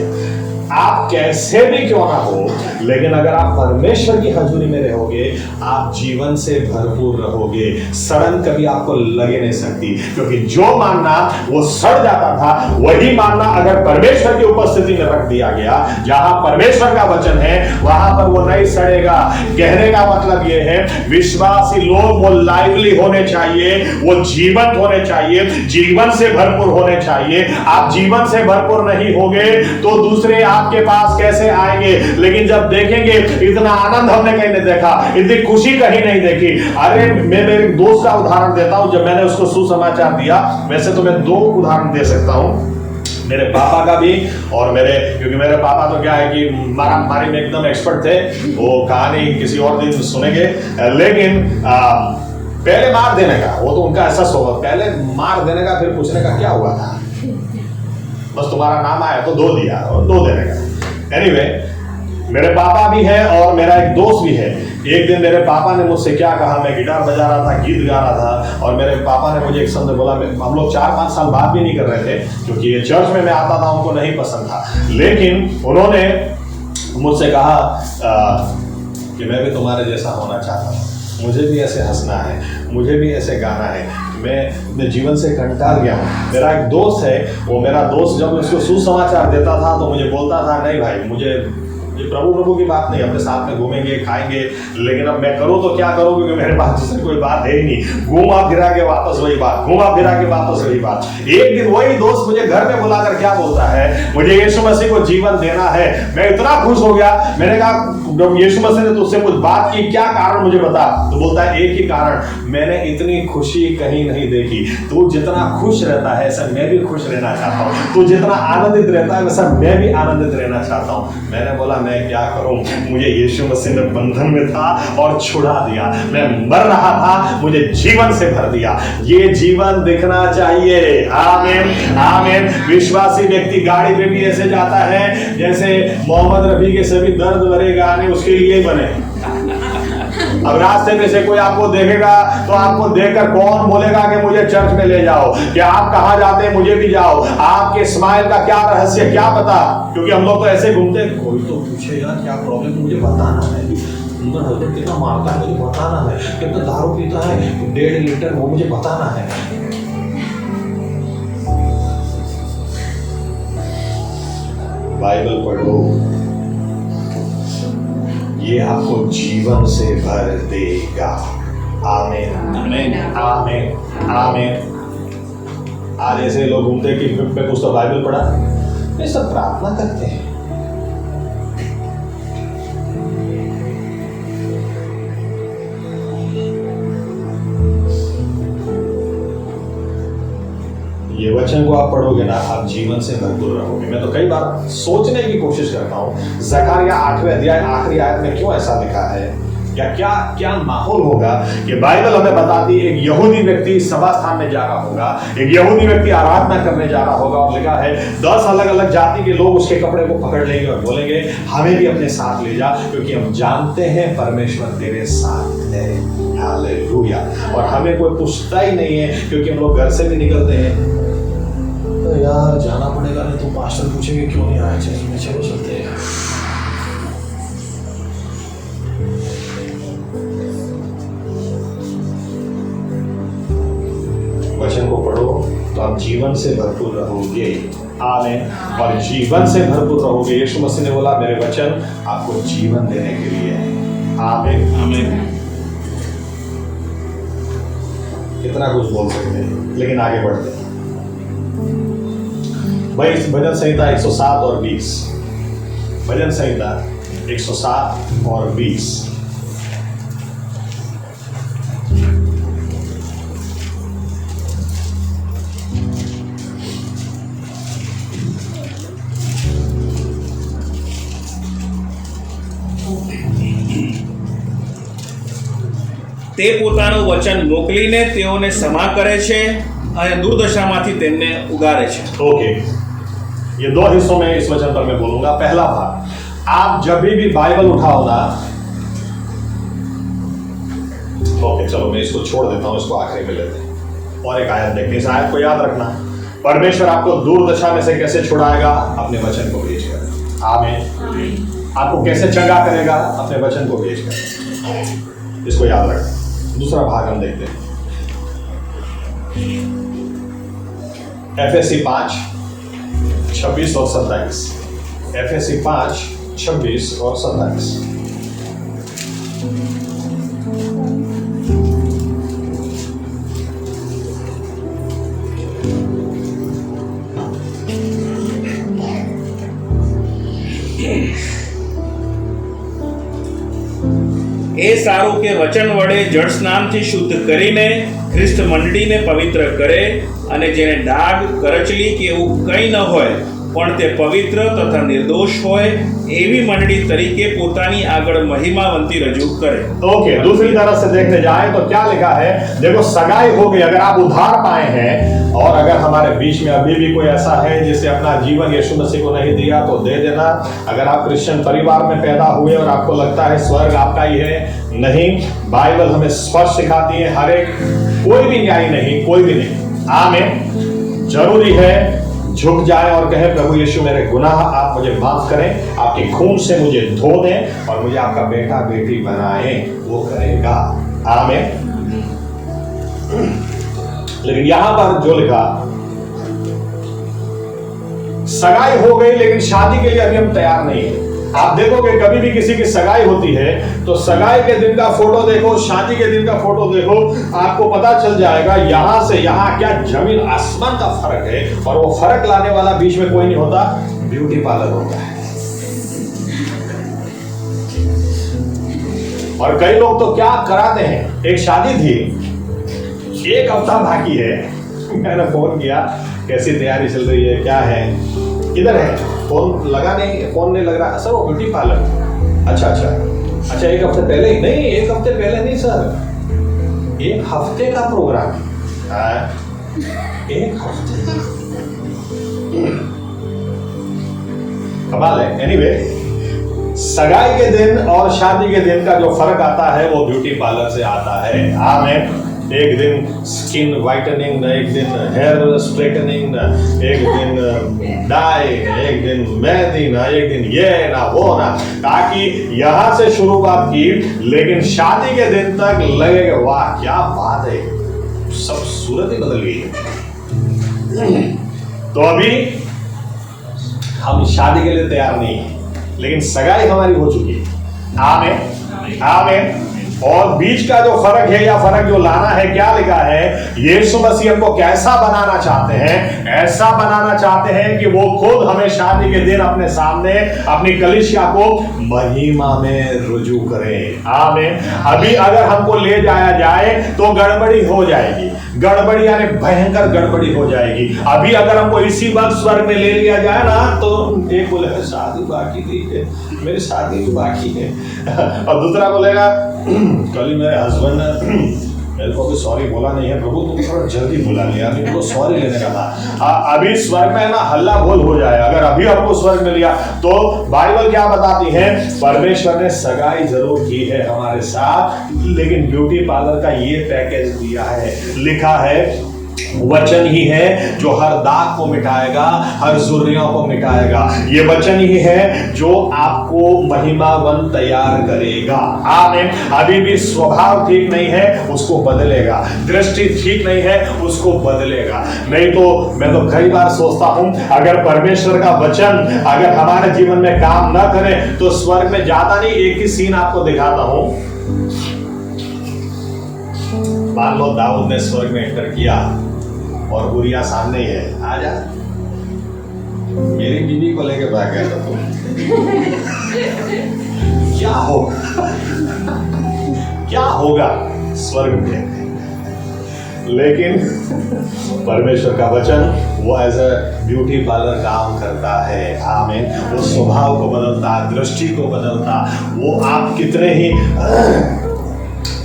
आप कैसे भी क्यों ना हो, लेकिन अगर आप परमेश्वर की हजूरी में रहोगे, आप जीवन से भरपूर रहोगे, सड़न कभी आपको लगे नहीं सकती, क्योंकि जो मानना वो सड़ जाता था, वही मानना अगर परमेश्वर की उपस्थिति में रख दिया गया, जहां परमेश्वर का वचन है वहां पर वो नहीं सड़ेगा। कहने का मतलब ये है, विश्वासी लोग वो लाइवली होने चाहिए, वो जीवंत होने चाहिए, जीवन से भरपूर होने चाहिए। आप जीवन से भरपूर नहीं होगे तो दूसरे आपके पास कैसे आएंगे? लेकिन जब देखेंगे, इतना आनंद हमने कहीं नहीं देखा, इतनी खुशी कहीं नहीं देखी। अरे मैं मेरे दोस्त का उदाहरण देता हूं, जब मैंने उसको सुसमाचार दिया, वैसे तो मैं 2 उदाहरण दे सकता हूं, मेरे पापा का भी और मेरे, क्योंकि मेरे पापा तो क्या है कि मारामारी में एकदम एक्सपर्ट थे, वो कहानी किसी और दिन सुनेंगे। लेकिन पहले मार देने का, वो तो उनका ऐसा स्वभाव, पहले मार देने का, फिर पूछने का क्या हुआ था। बस तुम्हारा नाम आया तो 2 दिया और 2 देने का। एनीवे, मेरे पापा भी है और मेरा एक दोस्त भी है। एक दिन मेरे पापा ने मुझसे क्या कहा, मैं गिटार बजा रहा था, गीत गा रहा था, और मेरे पापा ने मुझे एक शब्द बोला। हम लोग 4-5 साल बात भी नहीं कर रहे थे, क्योंकि ये चर्च में मैं आता था, उनको नहीं पसंद था। लेकिन उन्होंने मुझसे कहा कि मैं भी तुम्हारे जैसा होना चाहता हूँ, मुझे भी ऐसे हंसना है, मुझे भी ऐसे गाना है। मैं अपने जीवन से कंटाल गया हूँ। मेरा एक दोस्त है, वो मेरा दोस्त जब उसको सुसमाचार देता था तो मुझे बोलता था, नहीं भाई, मुझे ये प्रभु की बात नहीं, अपने साथ में घूमेंगे, खाएंगे, लेकिन अब मैं करूँ तो क्या करूँ, क्योंकि मेरे पास दूसरी कोई बात है ही नहीं। घूमा फिरा के वापस वही बात, घूमा फिरा के वापस वही बात। एक दिन वही दोस्त मुझे घर में बुलाकर क्या बोलता है, मुझे यीशु मसीह को जीवन देना है। मैं इतना खुश हो गया, मैंने कहा जब यीशु मसीह ने तुझसे कुछ बात की, क्या कारण मुझे बता। तो बोलता है, एक ही कारण, मैंने इतनी खुशी कहीं नहीं देखी। तू जितना खुश रहता है ऐसा मैं भी खुश रहना चाहता हूँ, तू जितना आनंदित रहता है वैसा मैं भी आनंदित रहना चाहता हूँ। मैंने बोला, मैं क्या करूं, मुझे यीशु मसीह ने बंधन में था और छुड़ा दिया। मैं मर रहा था, मुझे जीवन से भर दिया। ये जीवन दिखना चाहिए। आमीन, आमीन। विश्वासी व्यक्ति गाड़ी में भी ऐसे जाता है जैसे मोहम्मद रफी के सभी दर्द भरे गाने उसके लिए बने। अब रास्ते में से कोई आपको देखेगा तो आपको देखकर कौन बोलेगा कि मुझे चर्च में ले जाओ, कि आप कहाँ जाते हैं मुझे भी जाओ। आपके स्माइल का क्या रहस्य, क्या पता, क्योंकि हम लोग तो ऐसे घूमते हैं, कोई तो पूछे यार क्या प्रॉब्लम, मुझे बताना है। हस्बैंड कितना मारता है मुझे बताना है, कितना दारू पीता है 1.5 लीटर, वो मुझे बताना है। बाइबल पढ़ो, ये आपको जीवन से भर देगा। आमीन, आमीन, आमीन, आमीन। आज ऐसे लोग घूमते हैं कि मैं कुछ तो बाइबल पढ़ा, ये सब प्रार्थना करते हैं। ये वचन को आप पढ़ोगे ना, आप जीवन से भरपूर रहोगे। मैं तो कई बार सोचने की कोशिश करता हूँ, ज़करिया 8वें अध्याय आखिरी आयत में क्यों ऐसा लिखा है, या क्या क्या माहौल होगा कि बाइबल हमें बताती है। एक यहूदी व्यक्ति सभा स्थान में जा रहा होगा, एक यहूदी व्यक्ति आराधना करने जा रहा होगा, और लिखा है 10 अलग अलग जाति के लोग उसके कपड़े को पकड़ लेंगे और बोलेंगे, हमें भी अपने साथ ले जा, क्योंकि हम जानते हैं परमेश्वर तेरे साथ है। हालेलुया। और हमें कोई पूछता ही नहीं है, क्योंकि हम लोग घर से भी निकलते हैं तो यार जाना पड़ेगा, नहीं तो पास्टर पूछेंगे क्यों नहीं आया चर्च में, चलो चलते हैं। वचन को पढ़ो तो आप जीवन से भरपूर रहोगे। आमीन। और जीवन से भरपूर रहोगे। यीशु मसीह ने बोला, मेरे वचन आपको जीवन देने के लिए है। आमीन, आमीन। कितना कुछ बोल सकते हैं, लेकिन आगे बढ़ते हैं। भाई भजन संहिता 107 और 20, भजन संहिता 107 और 20।
તે પોતાનું વચન મોકલીને તેઓને ક્ષમા કરે છે અને દુર્દશામાંથી તેમને ઉગારે છે।
ओके, ये 2 हिस्सों में इस वचन पर मैं बोलूंगा। पहला भाग, आप जब भी बाइबल उठाओ ना, ओके चलो मैं इसको छोड़ देता हूं, इसको आखिरी में लेते हैं और एक आयत देखते हैं। इस आयत को याद रखना, परमेश्वर आपको दूरदशा में से कैसे छुड़ाएगा, अपने वचन को भेजकर। आमीन। आपको कैसे चंगा करेगा, अपने वचन को भेजकर। इसको याद रखना। दूसरा भाग हम देखते हैं, एफएससी 5:26 और 27। एफएससी 5:26 और 27।
એ સારું કે વચન વડે જળ સ્નાનથી શુદ્ધ કરીને ખ્રિસ્ત મંડળીને પવિત્ર કરે, અને જેને ડાઘ કરચલી કે એવું કંઈ ન હોય પણ તે પવિત્ર તથા નિર્દોષ હોય એવી મંડળી તરીકે પોતાની આગળ મહિમાવંતી રજૂ કરે.
ओके, दूसरी तरफ से देखने जाए तो क्या लिखा है, देखो सगाई हो गई, अगर आप उद्धार पाए हैं और अगर हमारे बीच में अभी भी कोई ऐसा है जिसे अपना जीवन यीशु मसीह को नहीं दिया तो दे देना. अगर आप क्रिश्चियन परिवार में पैदा हुए और आपको लगता है स्वर्ग आपका ही है, नहीं, बाइबल हमें स्पष्ट सिखाती है हर एक, कोई भी न्याय नहीं, कोई भी नहीं. आमीन. जरूरी है झुक जाए और कहे प्रभु यीशु मेरे गुनाह आप मुझे माफ करें, आपके खून से मुझे धो दें और मुझे आपका बेटा बेटी बनाएं, वो करेगा. आमीन. लेकिन यहां पर जो लिखा, सगाई हो गई लेकिन शादी के लिए अभी हम तैयार नहीं है. आप देखोगे कभी भी किसी की सगाई होती है तो सगाई के दिन का फोटो देखो, शादी के दिन का फोटो देखो, आपको पता चल जाएगा यहां से यहां क्या जमीन आसमान का फर्क है. और वो फर्क लाने वाला बीच में कोई नहीं होता, ब्यूटी पार्लर होता है. और कई लोग तो क्या कराते हैं, एक शादी थी, एक हफ्ता बाकी है, मैंने फोन किया कैसी तैयारी चल रही है, क्या है, किधर है, फोन लगा नहीं, फोन नहीं लग रहा. सर वो ब्यूटी पार्लर. अच्छा अच्छा अच्छा, एक हफ्ते पहले ही? नहीं, एक हफ्ते पहले नहीं सर, एक हफ्ते का प्रोग्राम. एक हफ्ते कमाल है. एनीवे, सगाई के दिन और शादी के दिन का जो फर्क आता है वो ब्यूटी पार्लर से आता है. आमीन. एक दिन स्किन वाइटनिंग, एक दिन हेयर स्ट्रेटनिंग, एक दिन डाई, एक दिन मेहंदी, एक दिन ये ना वो ना, ताकि यहां से शुरुआत की लेकिन शादी के दिन तक लगेगा वाह क्या बात है, सब सूरत ही बदल गई है. तो अभी हम शादी के लिए तैयार नहीं है लेकिन सगाई हमारी हो चुकी है. आमीन. आमीन. और बीच का जो फर्क है या फर्क जो लाना है, क्या लिखा है, यीशु मसीह हमको कैसा बनाना चाहते हैं, ऐसा बनाना चाहते हैं कि वो खुद हमें शादी के दिन अपने सामने अपनी कलीसिया को महिमा में रुजू करे. आमीन. अभी अगर हमको ले जाया जाए तो गड़बड़ी हो जाएगी, गड़बड़ी यानी भयंकर गड़बड़ी हो जाएगी. अभी अगर हमको इसी वक्त स्वर्ग में ले लिया जाए ना तो एक बोलेगा शादी बाकी थी, मेरी शादी भी बाकी है, और दूसरा बोलेगा कल ही मेरे हस्बैंड ने मेरे को भी सॉरी बोला नहीं है, प्रभु तुम थोड़ा जल्दी बुला लिया, अभी उनको सॉरी लेने का था. अभी स्वर्ग में ना हल्ला बोल हो जाए. अगर अभी हमको स्वर्ग में लिया तो बाइबल क्या बताती है, परमेश्वर ने सगाई जरूर की है हमारे साथ लेकिन ब्यूटी पार्लर का ये पैकेज दिया है. लिखा है वचन ही है जो हर दाग को मिटाएगा, हर जुर्रियों को मिटाएगा. ये वचन ही है जो आपको महिमावन तैयार करेगा. आमीन. अभी भी स्वभाव ठीक नहीं है, उसको बदलेगा. दृष्टि ठीक नहीं है, उसको बदलेगा. नहीं तो मैं तो कई बार सोचता हूं अगर परमेश्वर का वचन अगर हमारे जीवन में काम न करे तो स्वर्ग में ज्यादा नहीं, एक ही सीन आपको दिखाता हूं. मान लो दाऊद ने स्वर्ग में एंटर किया और उरिया सामने ही है, आजा मेरी बीवी को लेके भाग गया था तुम, क्या होगा, क्या होगा स्वर्ग में. लेकिन परमेश्वर का वचन वो एज ए ब्यूटी पार्लर काम करता है. आमीन. वो स्वभाव को बदलता, दृष्टि को बदलता. वो आप कितने ही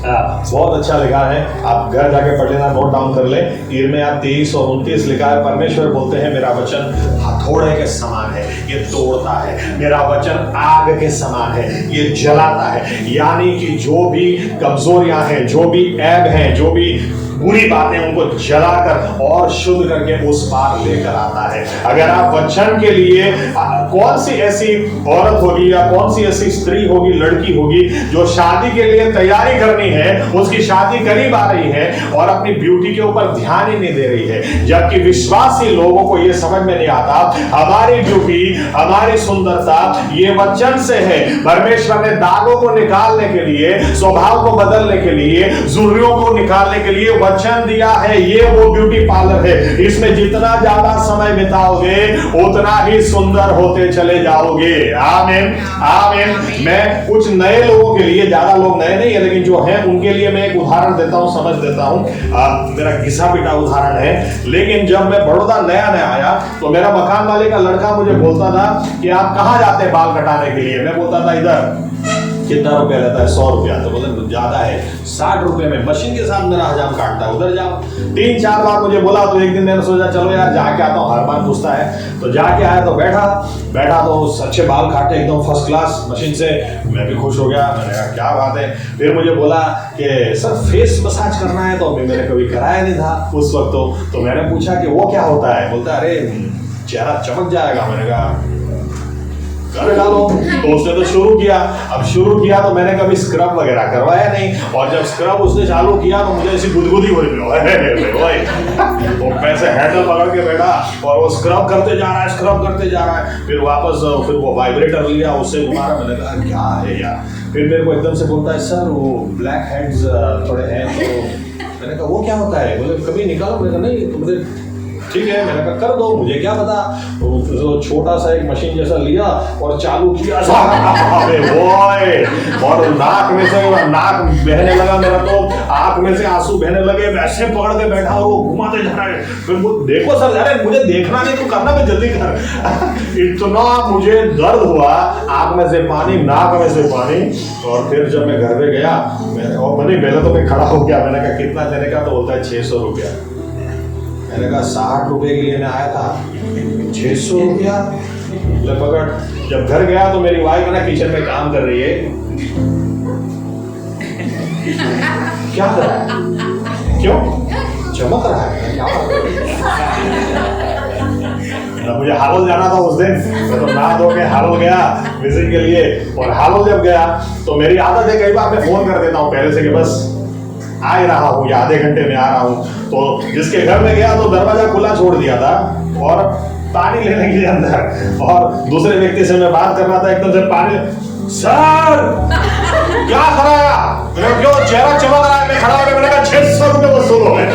बहुत अच्छा लिखा है, आप घर जाके पढ़ लेना, नोट डाउन कर ले. यिर्मयाह 23 और 29 लिखा है, परमेश्वर बोलते हैं मेरा वचन हथौड़े के समान है, ये तोड़ता है, मेरा वचन आग के समान है, ये जलाता है. यानी कि जो भी कमजोरियां हैं, जो भी ऐब हैं, जो भी बुरी बातें उनको जलाकर और शुद्ध करके उस पार लेकर आता है. अगर आप वचन के लिए कौन सी ऐसी औरत होगी या कौन सी ऐसी स्त्री होगी, लड़की होगी जो शादी के लिए तैयारी करनी है, उसकी शादी करीब आ रही है और अपनी ब्यूटी के ऊपर ध्यान ही नहीं दे रही है, जबकि विश्वासी लोगों को यह समझ में नहीं आता हमारी ब्यूटी, हमारी सुंदरता ये वचन से है. परमेश्वर ने दागों को निकालने के लिए, स्वभाव को बदलने के लिए, जुर्रियों को निकालने के लिए वचन दिया है. ये वो ब्यूटी पार्लर है. इसमें जितना ज्यादा समय बिताओगे उतना ही सुंदर होते चले जाओगे. आमीन, आमीन. मैं कुछ नए लोगों के लिए, ज्यादा लोग नए नहीं है लेकिन जो हैं उनके लिए मैं एक उदाहरण देता हूँ, समझ देता हूँ। मेरा घिसा पिटा उदाहरण है, लेकिन जब मैं बड़ौदा नया नया आया तो मेरा मकान वाले का लड़का मुझे बोलता था कि आप कहाँ जाते हैं बाल कटाने के लिए। मैं बोलता था इधर। कितना रुपया लेता है? 100 रुपया। तो बोले ज्यादा है, 60 रुपए में मशीन के साथ मेरा हजाम काटता है, उधर जाओ। 3-4 बार मुझे बोला, तो एक दिन मैंने सोचा चलो यार जाके आता हूँ, हर बार पूछता है। तो जाके आया तो बैठा तो अच्छे बाल काटे एकदम फर्स्ट क्लास मशीन से। मैं भी खुश हो गया, मैंने कहा क्या बात है। फिर मुझे बोला कि सर फेस मसाज करना है, तो मैंने कभी कराया नहीं था उस वक्त। तो मैंने पूछा कि वो क्या होता है। बोलता है अरे चेहरा चमक जाएगा। मैंने कहा कर डालो। तो उसने तो शुरू किया तो मैंने कभी स्क्रब वगैरह करवाया नहीं, और जब स्क्रब उसने चालू किया तो मुझे ऐसी गुदगुदी हो रही वो पैसे हैंडल पकड़ के बैठा और वो स्क्रब करते जा रहा है। फिर वो वाइब्रेटर लिया, उससे घुमा रहा। मैंने कहा क्या है यार। फिर मेरे को एकदम से बोलता है सर वो ब्लैक हेड्स थोड़े हैं। तो मैंने कहा वो क्या होता है। बोले कभी निकालो। मैंने कहा नहीं, तो मुझे ठीक है। मैंने कहा कर दो, मुझे क्या पता। तो छोटा सा एक मशीन जैसा लिया और चालू किया और नाक बहने लगा मेरा, तो आंख में से आंसू बहने लगे। वैसे पकड़ के बैठा और वो घुमाते जा रहा है। फिर देखो सर, अरे मुझे देखना नहीं, तू करना, मैं जल्दी कर। इतना मुझे दर्द हुआ, आंख में से पानी, नाक में से पानी। और फिर जब मैं घर में गया, पहले तो मैं खड़ा हो गया। मैंने कहा कितना देने का। तो बोलता है 600 रुपया। मैंने कहा 60 रुपए के लिए मैं आया था, 600 रुपया ले पकड़। जब घर गया तो मेरी वाइफ ना किचन में काम कर रही है। क्या कर रहा है? क्यों चमक रहा है? क्या मुझे हालोल जाना था उस दिन। मैं तो नहा धो के हालोल गया विजिट के लिए। और हालोल जब गया तो मेरी आदत है कई बार मैं फोन कर देता हूँ पहले से कि बस आ ही रहा हूँ या आधे घंटे में आ रहा हूँ। तो जिसके घर में गया तो दरवाजा खुला छोड़ दिया था और पानी लेने के लिए अंदर, और दूसरे व्यक्ति से मैं बात कर रहा था, एकदम से पानी। सर क्या कराया? क्यों चेहरा चमक रहा है? मैं खड़ा हो गया। मैंने कहा 600 रुपये वसूल हो गए।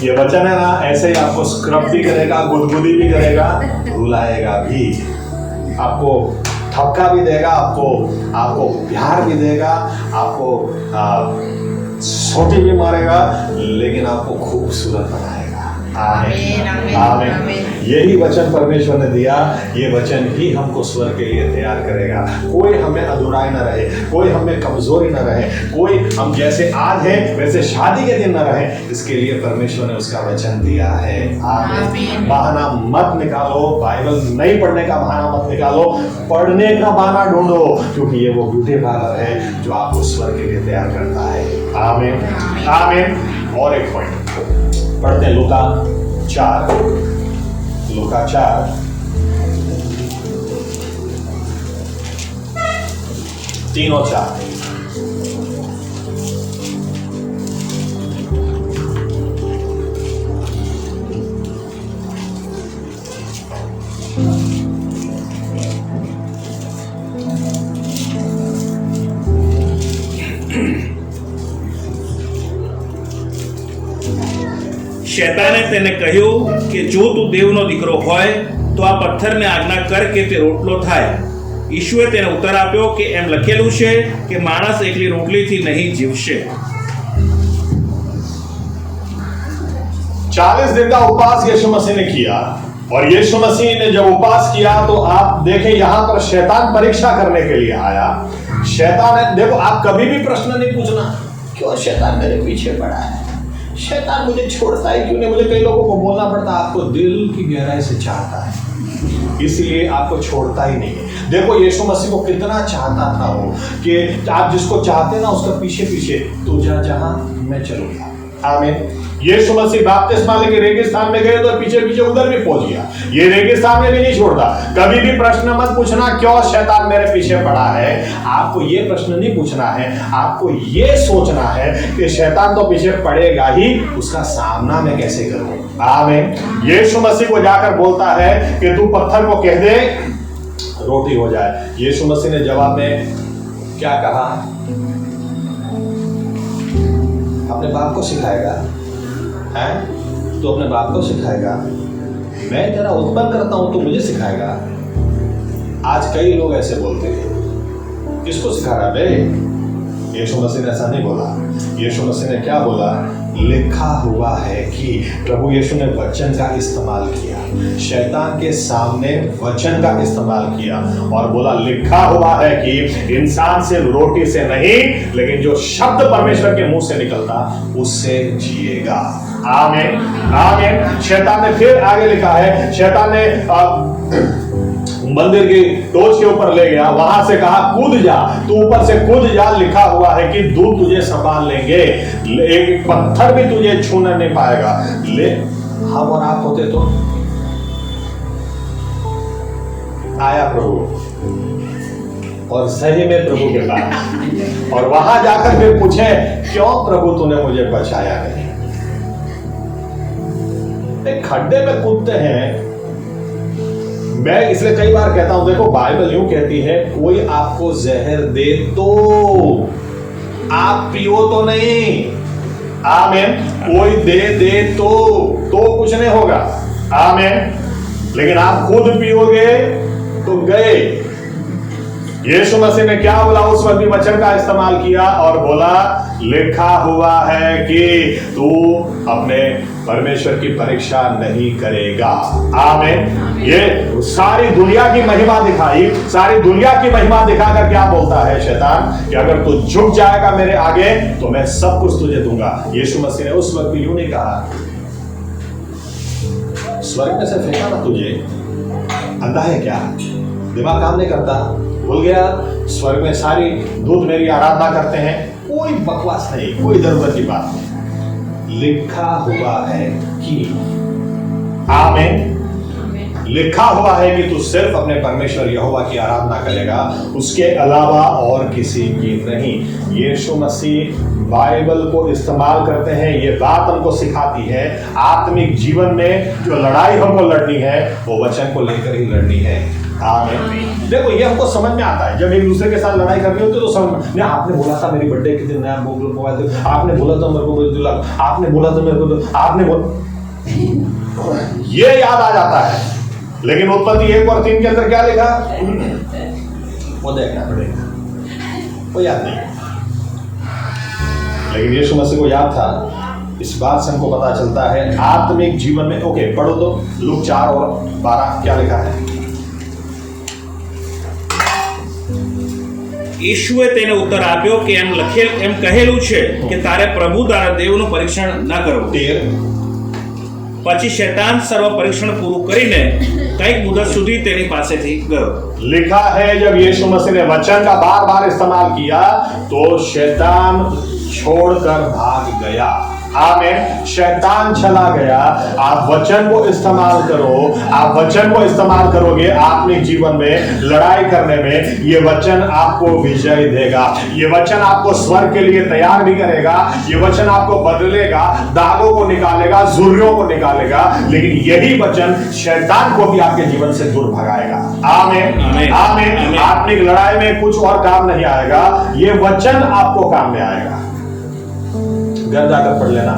ये वचन है ना, ऐसे ही आपको स्क्रब भी करेगा, गुदगुदी भी करेगा, रुलाएगा भी, आपको थपका भी देगा, आपको प्यार भी देगा, आपको सोटी भी मारेगा, लेकिन आपको खूबसूरत बनाएगा। आमीन आमीन। यही वचन परमेश्वर ने दिया। ये वचन ही हमको स्वर्ग के लिए तैयार करेगा। कोई हमें अधूराई न रहे, कोई हमें कमजोरी न रहे, कोई हम जैसे आज है वैसे शादी के दिन न रहे। इसके लिए परमेश्वर ने उसका वचन दिया है। आमीन। बहाना मत निकालो, बाइबल नहीं पढ़ने का बहाना मत निकालो, पढ़ने का बहाना ढूंढो, क्योंकि ये वो ब्यूटी पार्लर है जो आपको स्वर्ग के लिए तैयार करता है। आमीन आमीन। और एक पॉइंट पढ़ते हैं, लूका 4 3 और 4।
શૈતાને તેને કહ્યું કે જો તું દેવનો દીકરો હોય તો આ પથ્થરને આજ્ઞા કર કે તે રોટલો થાય. ઈશ્વરે તેને ઉત્તર આપ્યો કે એમ લખેલું છે કે માણસ એકલી રોટલીથી નહીં જીવશે.
40 दिन का उपवास यीशु मसीह ने किया, और यीशु मसीह ने जब उपवास किया तो आप देखें यहाँ पर शैतान परीक्षा करने के लिए आया। शैतान है, देखो आप कभी भी प्रश्न नहीं पूछना क्यों शैतान मेरे पीछे पड़ा है, शैतान मुझे छोड़ता है क्यों नहीं। मुझे कई लोगों को बोलना पड़ता, आपको दिल की गहराई से चाहता है, इसलिए आपको छोड़ता ही नहीं है। देखो यीशु मसीह को कितना चाहता था वो, कि आप जिसको चाहते ना उसका पीछे पीछे तू जा जहां मैं चलूंगा। आमीन। यीशु मसीह बपतिस्मा लेके रेगिस्तान में गए तो पीछे पीछे उधर भी पहुंच गया। ये रेगिस्तान में भी नहीं छोड़ता। कभी भी प्रश्न मत पूछना क्यों शैतान मेरे पीछे पड़ा है। आपको ये प्रश्न नहीं पूछना है, आपको ये सोचना है कि शैतान तो पीछे पड़ेगा ही, उसका सामना मैं कैसे करूं। आमीन। यीशु मसीह को जाकर बोलता है कि तू पत्थर को कह दे रोटी हो जाए। यीशु मसीह ने जवाब में क्या कहा? अपने बाप को सिखाएगा, हैं? तो अपने बाप को सिखाएगा। मैं तेरा उत्पन्न करता हूं तो मुझे सिखाएगा। आज कई लोग ऐसे बोलते हैं, किसको सिखा रहा है? यीशु मसीह ने ऐसा नहीं बोला। यीशु मसीह ने क्या बोला? लिखा हुआ है कि प्रभु यीशु ने वचन का इस्तेमाल किया, शैतान के सामने वचन का इस्तेमाल किया और बोला लिखा हुआ है कि इंसान सिर्फ रोटी से नहीं लेकिन जो शब्द परमेश्वर के मुंह से निकलता उससे जिएगा। आमीन आमीन। शैतान ने फिर आगे लिखा है, शैतान ने मंदिर की टोच के ऊपर ले गया, वहां से कहा कूद जा, तू ऊपर से कूद जा, लिखा हुआ है कि दूत तुझे संभाल लेंगे, एक पत्थर भी तुझे छूने नहीं पाएगा। ले हम और आप होते तो आया प्रभु और सही में प्रभु के पास और वहां जाकर फिर पूछे क्यों प्रभु तूने मुझे बचाया नहीं। एक खड्डे में कूदते हैं। मैं इसलिए कई बार कहता हूं, देखो बाइबल यूं कहती है कोई आपको जहर दे तो आप पियो तो नहीं। आमीन। कोई दे तो कुछ नहीं होगा। आमीन। लेकिन आप खुद पियोगे तो गए। यीशु मसीह ने क्या बोला? उस वक्त भी वचन का इस्तेमाल किया और बोला लिखा हुआ है कि तू अपने परमेश्वर की परीक्षा नहीं करेगा। आमीन। ये सारी दुनिया की महिमा दिखाई, सारी दुनिया की महिमा दिखाकर क्या बोलता है शैतान कि अगर तू झुक जाएगा मेरे आगे तो मैं सब कुछ तुझे दूंगा। यीशु मसीह ने उस वक्त भी यूं नहीं कहा स्वर्ग में से फेंका ना तुझे, अंधा है क्या, दिमाग काम नहीं करता, भूल गया स्वर्ग में सारी दूत मेरी आराधना करते हैं। कोई बकवास नहीं, कोई जरूरत की बात नहीं। लिखा हुआ है कि आमीन। लिखा हुआ है कि तू सिर्फ अपने परमेश्वर यहोवा की आराधना करेगा, उसके अलावा और किसी की नहीं। यीशु मसीह बाइबल को इस्तेमाल करते हैं, ये बात हमको सिखाती है आत्मिक जीवन में जो लड़ाई हमको लड़नी है वो वचन को लेकर ही लड़नी है। आमीन। देखो ये हमको समझ में आता है, जब एक दूसरे के साथ लड़ाई करनी होती है तो समझ में, आपने बोला था मेरी बर्थडे के दिन नया मोबाइल दे, आपने बोला था मेरे को दिला, आपने बोला था मेरे को, आपने बोला, ये याद आ जाता है। लेकिन उत्पत्ति 1 और 3 के अंदर क्या लिखा वो देखना पड़ेगा, वो याद नहीं। लेकिन यीशु मसीह को याद था। इस बात से हमको पता चलता है आत्मिक जीवन में। ओके पढ़ो तो लूक 4 और 12 क्या लिखा है।
ઈશુએ તેને ઉત્તર આપ્યો કે એમ કહેલું છે કે તારે પ્રભુ દ્વારા દેવનું પરીક્ષણ ન કરવું।
13
પછી શૈતાન સર્વ પરીક્ષણ પૂરું કરીને કઈક મુદત સુધી તેની પાસેથી ગયો।
लिखा है जब यीशु मसीह ने वचन का बार बार इस्तेमाल किया तो शैतान छोड़कर भाग गया। आमीन। शैतान चला गया। आप वचन को इस्तेमाल करो, आप वचन को इस्तेमाल करोगे आत्मिक जीवन में लड़ाई करने में, ये वचन आपको विजय देगा। ये वचन आपको स्वर्ग के लिए तैयार भी करेगा। ये वचन आपको बदलेगा, दागों को निकालेगा, जुर्रियों को निकालेगा। लेकिन यही वचन शैतान को भी आपके जीवन से दूर भगाएगा। आमीन आमीन। आत्मिक लड़ाई में कुछ और काम नहीं आएगा, ये वचन आपको काम में आएगा। घर जाकर पढ़ लेना,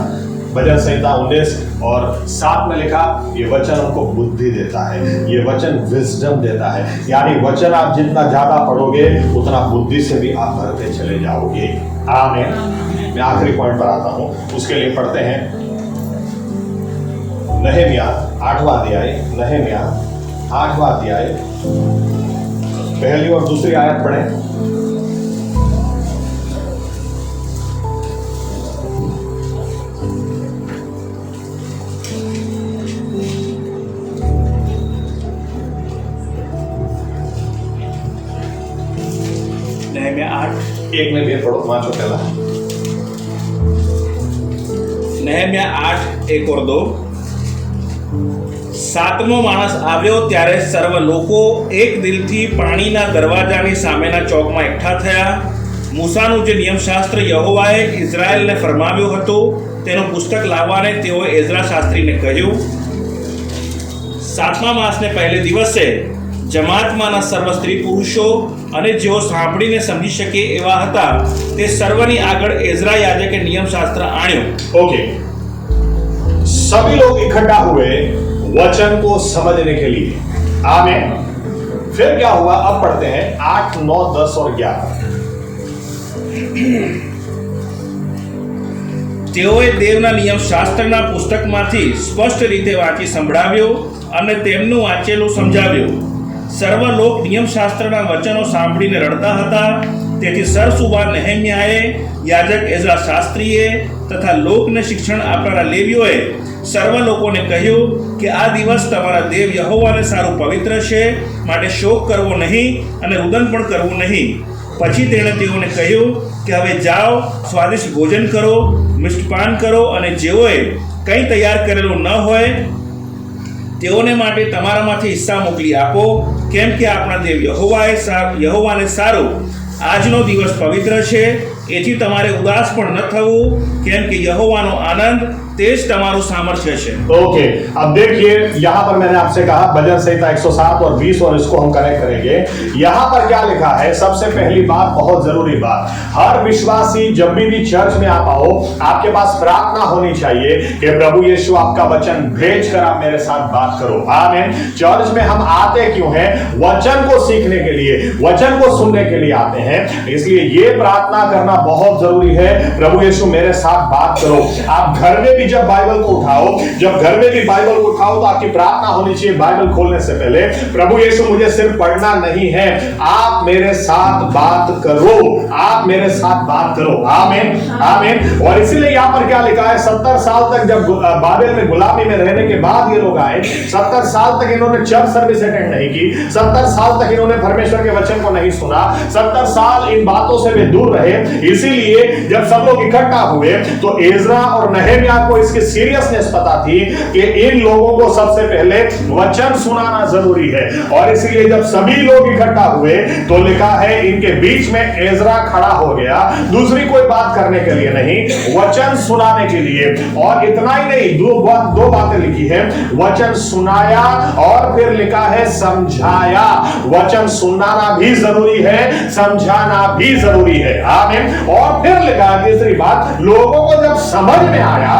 भजन संहिता 19 और 7 में लिखा ये वचन हमको बुद्धि देता है, ये वचन विजडम देता है। यानी वचन आप जितना ज्यादा पढ़ोगे उतना बुद्धि से भी आप बढ़ते चले जाओगे। आमीन। मैं आखिरी पॉइंट पर आता हूं, उसके लिए पढ़ते हैं नहम्याह 8वां अध्याय। नहम्याह 8वां अध्याय पहली और दूसरी आयत पढ़ें।
નહેમ્યા 8
एक में भी पढ़ो, वाँचो पहला।
નહેમ્યા 8 1 और 2। સાતમો માણસ આવ્યો ત્યારે સર્વ લોકો એક દિલથી પાણીના દરવાજાની સામેના ચોકમાં એકઠા થયા। મૂસાનું જે નિયમશાસ્ત્ર યહોવાએ ઇઝરાયેલને ફરમાવ્યું હતું તેનું પુસ્તક લાવવાને તેઓએ એઝરા શાસ્ત્રીને કહ્યું। સાતમા માસને પહેલે દિવસે જમાતમાંના સર્વ સ્ત્રી પુરુષો અને જેઓ સાંભળીને સમજી શકે એવા હતા તે સર્વની આગળ એઝરા યાજકે નિયમશાસ્ત્ર આણ્યો।
ओके, सभी लोग इकट्ठा हुए, वचन को समझने के लिए। आमीन। फिर क्या हुआ, अब पढ़ते हैं 8, 9, 10 और 11।
તેઓએ દેવના નિયમ શાસ્ત્રના પુસ્તકમાંથી સ્પષ્ટ રીતે વાંચી સંભળાવ્યો અને તેમનું વાંચેલું સમજાવ્યું. સર્વ લોક નિયમશાસ્ત્રના વચનો સાંભળીને રડતા હતા. તેથી સરસુબાર નેહેમ્યાએ, યાજક એઝરા શાસ્ત્રીએ તથા લોકને શિક્ષણ આપનારા લેવીઓએ સર્વ લોકોને કહ્યું કે આ દિવસ તમારા દેવ યહોવાને સારું પવિત્ર છે, માટે શોક કરવો નહીં અને રુદન પણ કરવું નહીં. પછી તેણે તેઓને કહ્યું કે હવે જાઓ, સ્વાદિષ્ટ ભોજન કરો, મિષ્ટપાન કરો, અને જેઓએ કંઈ તૈયાર કરેલું ન હોય તેઓને માટે તમારામાંથી હિસ્સા મોકલી આપો, કેમ કે આપણા દેવ યહોવાને સારું આજનો દિવસ પવિત્ર છે. એથી તમારે ઉદાસ પણ ન થવું, કેમ કે યહોવાનો આનંદ તે જ તમારું સામर्थ्य છે.
ओके, अब देखिए यहां पर मैंने आपसे कहा भजन संहिता 107 और 20 और इसको हम कनेक्ट करेंगे. यहां पर क्या लिखा है, सबसे पहली बात, बहुत जरूरी बात, हर विश्वासी जब भी चर्च में आप आओ, आपके पास प्रार्थना होनी चाहिए कि प्रभु यीशु आपका वचन भेज कर आप मेरे साथ बात करो. आमीन. चर्च में हम आते क्यों हैं? वचन को सीखने के लिए, वचन को सुनने के लिए आते हैं. इसलिए ये प्रार्थना करना बहुत जरूरी है, प्रभु यीशु मेरे साथ बात करो. आप घर में भी जब बाइबल को उठाओ, जब घर में भी बाइबल को उठाओ तो आपकी प्रार्थना होनी चाहिए बाइबल खोलने से पहले, प्रभु यीशु मुझे सिर्फ पढ़ना नहीं है, आप मेरे साथ बात करो, आप मेरे साथ बात करो. आमीन. आमीन. और इसीलिए यहां पर क्या लिखा है, 70 साल तक जब बाबेल में गुलामी में रहने के बाद ये लोग आए, 70 साल तक इन्होंने चर्च सर्विस अटेंड नहीं की, 70 साल तक इन्होंने परमेश्वर के वचन को नहीं सुना, 70 साल इन बातों से वे दूर रहे. इसीलिए जब सब लोग इकट्ठा हुए तो एजरा और नहम्याह को इसकी सीरियसनेस पता थी कि इन लोगों को सबसे पहले वचन सुनाना जरूरी है. और इसलिए जब सभी लोग इकट्ठा हुए तो लिखा है इनके बीच में एजरा खड़ा हो गया, दूसरी कोई बात करने के लिए नहीं, वचन सुनाने के लिए. और इतना ही नहीं, दो बातें लिखी है, वचन सुनाया और फिर लिखा है समझाया. वचन सुनाना भी जरूरी है, समझाना भी जरूरी है. आमीन. और फिर लिखा है तीसरी बात, लोगों को जब समझ में आया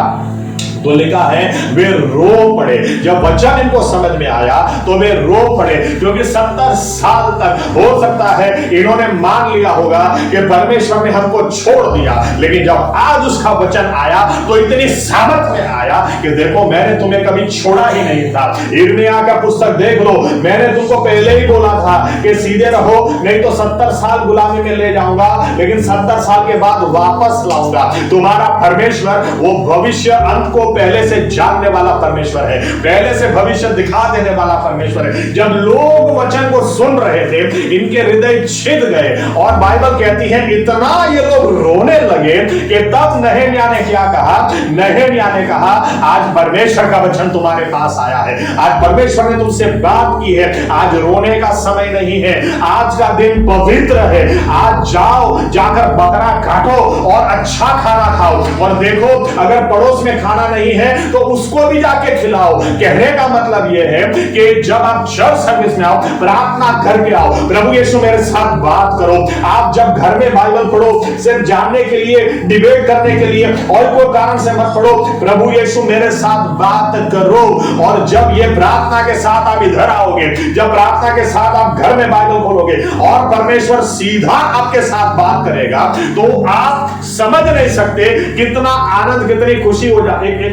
तो लिखा है वे रो पड़े. जब वचन इनको समझ में आया तो वे रो पड़े, क्योंकि 70 साल तक हो सकता है इन्होंने मान लिया होगा कि परमेश्वर ने हमको छोड़ दिया, लेकिन जब आज उसका वचन आया तो इतनी सामर्थ में आया कि देखो मैंने तुम्हें कभी छोड़ा ही नहीं था. यिर्मयाह का पुस्तक देख लो, मैंने तुमको पहले ही बोला था कि सीधे रहो, नहीं तो 70 साल गुलामी में ले जाऊंगा, लेकिन 70 साल के बाद वापस लाऊंगा. तुम्हारा परमेश्वर वो भविष्य अंत को पहले से जानने वाला परमेश्वर है, पहले से भविष्य दिखा देने वाला परमेश्वर है. जब लोग वचन को सुन रहे थे इनके हृदय छिद गए, और बाइबल कहती है इतना ये लोग रोने लगे कि तब नहम्याह ने क्या कहा, नहम्याह ने कहा आज परमेश्वर का वचन तुम्हारे पास आया है, आज परमेश्वर ने तुमसे बात की है, आज रोने का समय नहीं है, आज का दिन पवित्र है, आज जाओ, जाकर बकरा काटो और अच्छा खाना खाओ, और देखो अगर पड़ोस में खाना नहीं है तो उसको भी जाके खिलाओ. कहने का मतलब यह है कि जब आप चर्च सर्विस में आओ, प्रार्थना करके आओ, प्रभु यीशु मेरे साथ बात करो. आप जब घर में बाइबल पढ़ो सिर्फ जानने के लिए, डिबेट करने के लिए और कोई कारण से मत पढ़ो, प्रभु यीशु मेरे साथ बात करो. और जब ये प्रार्थना के साथ आप इधर आओगे, जब प्रार्थना के साथ आप घर में बाइबल खोलोगे और परमेश्वर सीधा आपके साथ बात करेगा, तो आप समझ नहीं सकते कितना आनंद, कितनी खुशी हो जाए.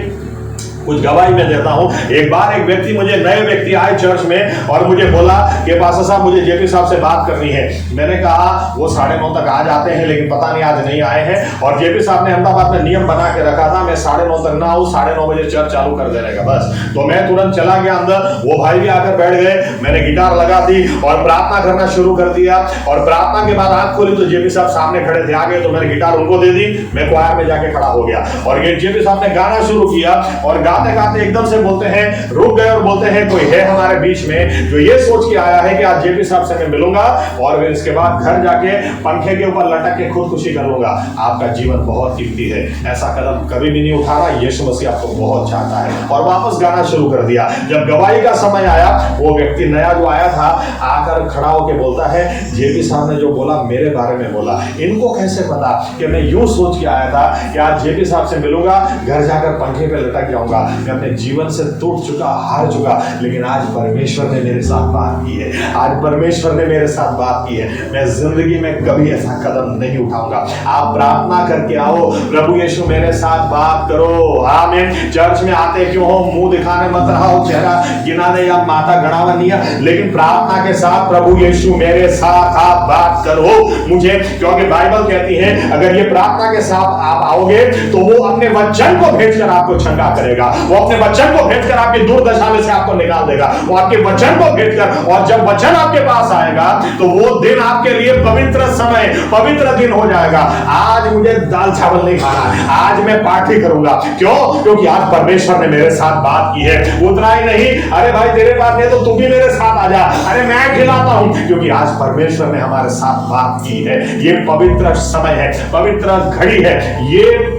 कुछ गवाही मैं देता हूं. एक बार एक व्यक्ति, मुझे नए व्यक्ति आए चर्च में और मुझे बोला कि पास्टर साहब मुझे जेपी साहब से बात करनी है. मैंने कहा वो 9:30 तक आ जाते हैं, लेकिन पता नहीं आज नहीं आए हैं. और जेपी साहब ने अहमदाबाद में नियम बना के रखा था मैं 9:30 तक ना आऊं, 9:30 बजे चर्च चालू कर देने का बस. तो मैं तुरंत चला गया अंदर, वो भाई भी आकर बैठ गए, मैंने गिटार लगा दी और प्रार्थना करना शुरू कर दिया. और प्रार्थना के बाद आंख खोली तो जेपी साहब सामने खड़े थे. आगे तो मैंने गिटार उनको दे दी, मैं क्वायर में जाके खड़ा हो गया. और ये जेपी साहब ने गाना शुरू किया और गाते गाते एकदम से बोलते हैं, रुक गए और बोलते हैं कोई है हमारे बीच में जो ये सोच के आया है कि आज जेपी साहब से मैं मिलूंगा और फिर इसके बाद घर जाके पंखे के ऊपर लटक के खुदकुशी कर लूंगा. आपका जीवन बहुत कीमती है, ऐसा कदम कभी भी नहीं उठाना. यीशु मसीह आपको बहुत चाहता है. और वापस गाना शुरू कर दिया. जब गवाही का समय आया, वो व्यक्ति नया जो आया था आकर खड़ा होकर बोलता है, जेपी साहब ने जो बोला मेरे बारे में बोला. इनको कैसे पता कि मैं यूं सोच के आया था कि आज जेपी साहब से मिलूंगा, घर जाकर पंखे पे लटक जाऊंगा. मैं अपने जीवन से टूट चुका, हार चुका, लेकिन आज परमेश्वर ने मेरे साथ बात की है, आज परमेश्वर ने मेरे साथ बात की है, मैं जिंदगी में कभी ऐसा कदम नहीं उठाऊंगा। आप प्रार्थना करके आओ, प्रभु यीशु मेरे साथ बात करो। आमीन। चर्च में आते क्यों हो, मुंह दिखाने मत रहा हो, चेहरा गिनाने या माथा गड़ावा नहीं है, लेकिन प्रार्थना के साथ प्रभु यीशु मेरे साथ आप बात करो मुझे, क्योंकि बाइबल कहती है अगर ये प्रार्थना के साथ आप आओगे तो वो अपने वचन को भेजकर आपको चंगा करेगा, वो अपने वचन को भेजकर आपकी दुर्दशा में से आपको निकाल देगा, वो आपके वचन को भेजकर, और जब वचन आपके पास आएगा तो वो दिन आपके लिए पवित्र समय, पवित्र दिन हो जाएगा। आज मुझे दाल चावल नहीं खाना है, आज मैं पार्टी करूंगा। क्यों? क्योंकि आज परमेश्वर ने मेरे साथ बात की है। उतना ही नहीं, अरे भाई तेरे पास नहीं तो तू भी मेरे साथ आ जा, अरे मैं खिलाता हूं, क्योंकि आज परमेश्वर ने हमारे साथ बात की है। ये पवित्र समय है, पवित्र घड़ी है। ये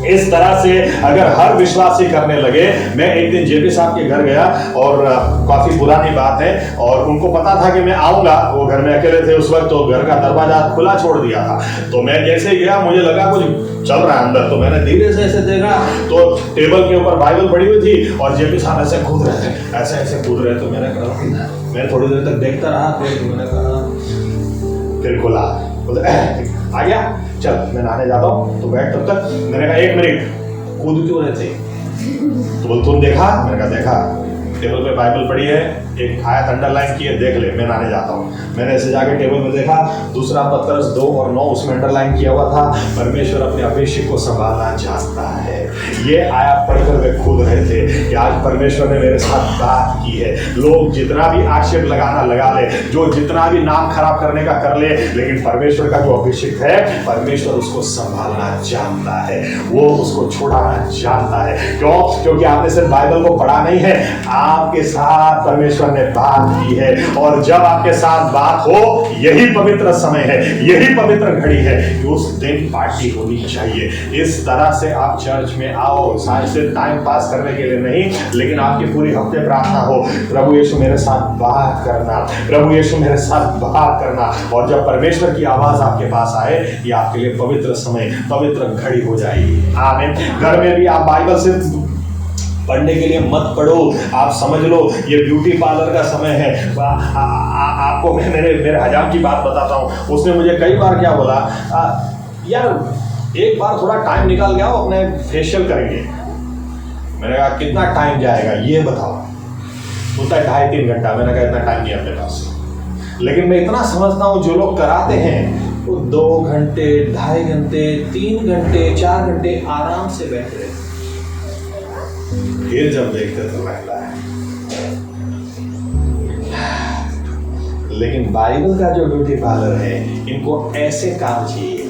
इस तरह से अगर हर विश्वासी करने लगे। मैं एक दिन जेपी साहब के घर गया और काफी पुरानी बात है, और उनको पता था कि मैं आऊंगा, वो घर में अकेले थे उस वक्त, तो घर का दरवाजा खुला छोड़ दिया था। तो मैं जैसे गया मुझे लगा कुछ चल रहा है अंदर, तो मैंने धीरे से ऐसे देखा तो टेबल के ऊपर बाइबल पड़ी हुई थी और जेपी साहब ऐसे कूद रहे थे, ऐसे ऐसे कूद रहे। तो मैंने कहा, मैं थोड़ी देर तक देखता रहा, मैंने कहा, फिर खुला, आ गया, चल मैं नहाने जाता हूँ, तो बैठ तब तक। मैंने कहा 1 मिनट, कूद क्यों रहे थे? तो बोल तुम देखा? मैंने कहा देखा, टेबल पे बाइबल पड़ी है, एक आयत अंडरलाइन की है, देख ले, मैं नहाने जाता हूँ। मैंने ऐसे जाके टेबल में देखा, दूसरा पत्रस 2 और 9 उसमें अंडरलाइन किया हुआ था, परमेश्वर अपने अभिषेक को संभालना चाहता है। ये आयत पढ़कर वे खुद रहे थे कि आज परमेश्वर ने मेरे साथ बात की है। लोग जितना भी आक्षेप लगाना लगा ले, जो जितना भी नाम खराब करने का कर ले, लेकिन परमेश्वर का जो अभिषेक है, परमेश्वर उसको संभालना जानता है, वो उसको छुड़ाना जानता है। क्यों? क्योंकि आपने सिर्फ बाइबल को पढ़ा नहीं है, आपके साथ परमेश्वर ने बात की है, और जब आपके साथ बात हो, यही पवित्र समय है, यही पवित्र घड़ी है कि उस दिन पार्टी होनी चाहिए। इस तरह से आप चर्च में आओ, सिर्फ टाइम पास करने के लिए नहीं, लेकिन आपकी पूरी हफ्ते प्रार्थना हो, प्रभु यीशु मेरे साथ बात करना, प्रभु यीशु मेरे साथ बात करना। और जब परमेश्वर की आवाज आपके पास आए, ये आपके लिए पवित्र समय, पवित्र घड़ी हो जाएगी। आमीन। घर में भी आप बाइबल सिर्फ पढ़ने के लिए मत पढ़ो, आप समझ लो ये ब्यूटी पार्लर का समय है। आपको मैं मेरे हजाम की बात बताता हूँ। उसने मुझे कई बार क्या बोला, यार एक बार थोड़ा टाइम निकाल के आओ, अपने फेशियल करेंगे। मैंने कहा कितना टाइम जाएगा ये बताओ? बोलता है 2.5-3 घंटा। मैंने कहा इतना टाइम नहीं अपने पास, लेकिन मैं इतना समझता हूँ जो लोग कराते हैं वो 2 घंटे, 2.5 घंटे, 3 घंटे, 4 घंटे आराम से बैठ रहे, फिर जब देखते तो रहता है। लेकिन बाइबल का जो ब्यूटी पार्लर है, इनको ऐसे काम चाहिए।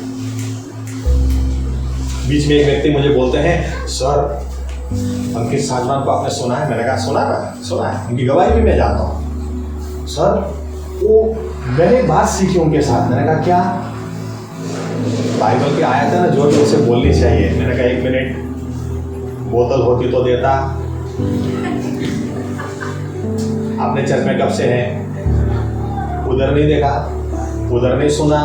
बीच में एक व्यक्ति मुझे बोलते हैं, सर अंकित साजवान को आपने सुना है? मैंने कहा सुना ना, सुना है, उनकी गवाही भी मैं जानता हूँ। सर वो मैंने बात सीखी उनके साथ। मैंने कहा क्या? बाइबल की आयत है ना, जो जो उसे बोलनी चाहिए। मैंने कहा 1 मिनट, बोतल होती तो देता। आपने चर्च में कब से हैं? उधर नहीं देखा, उधर नहीं सुना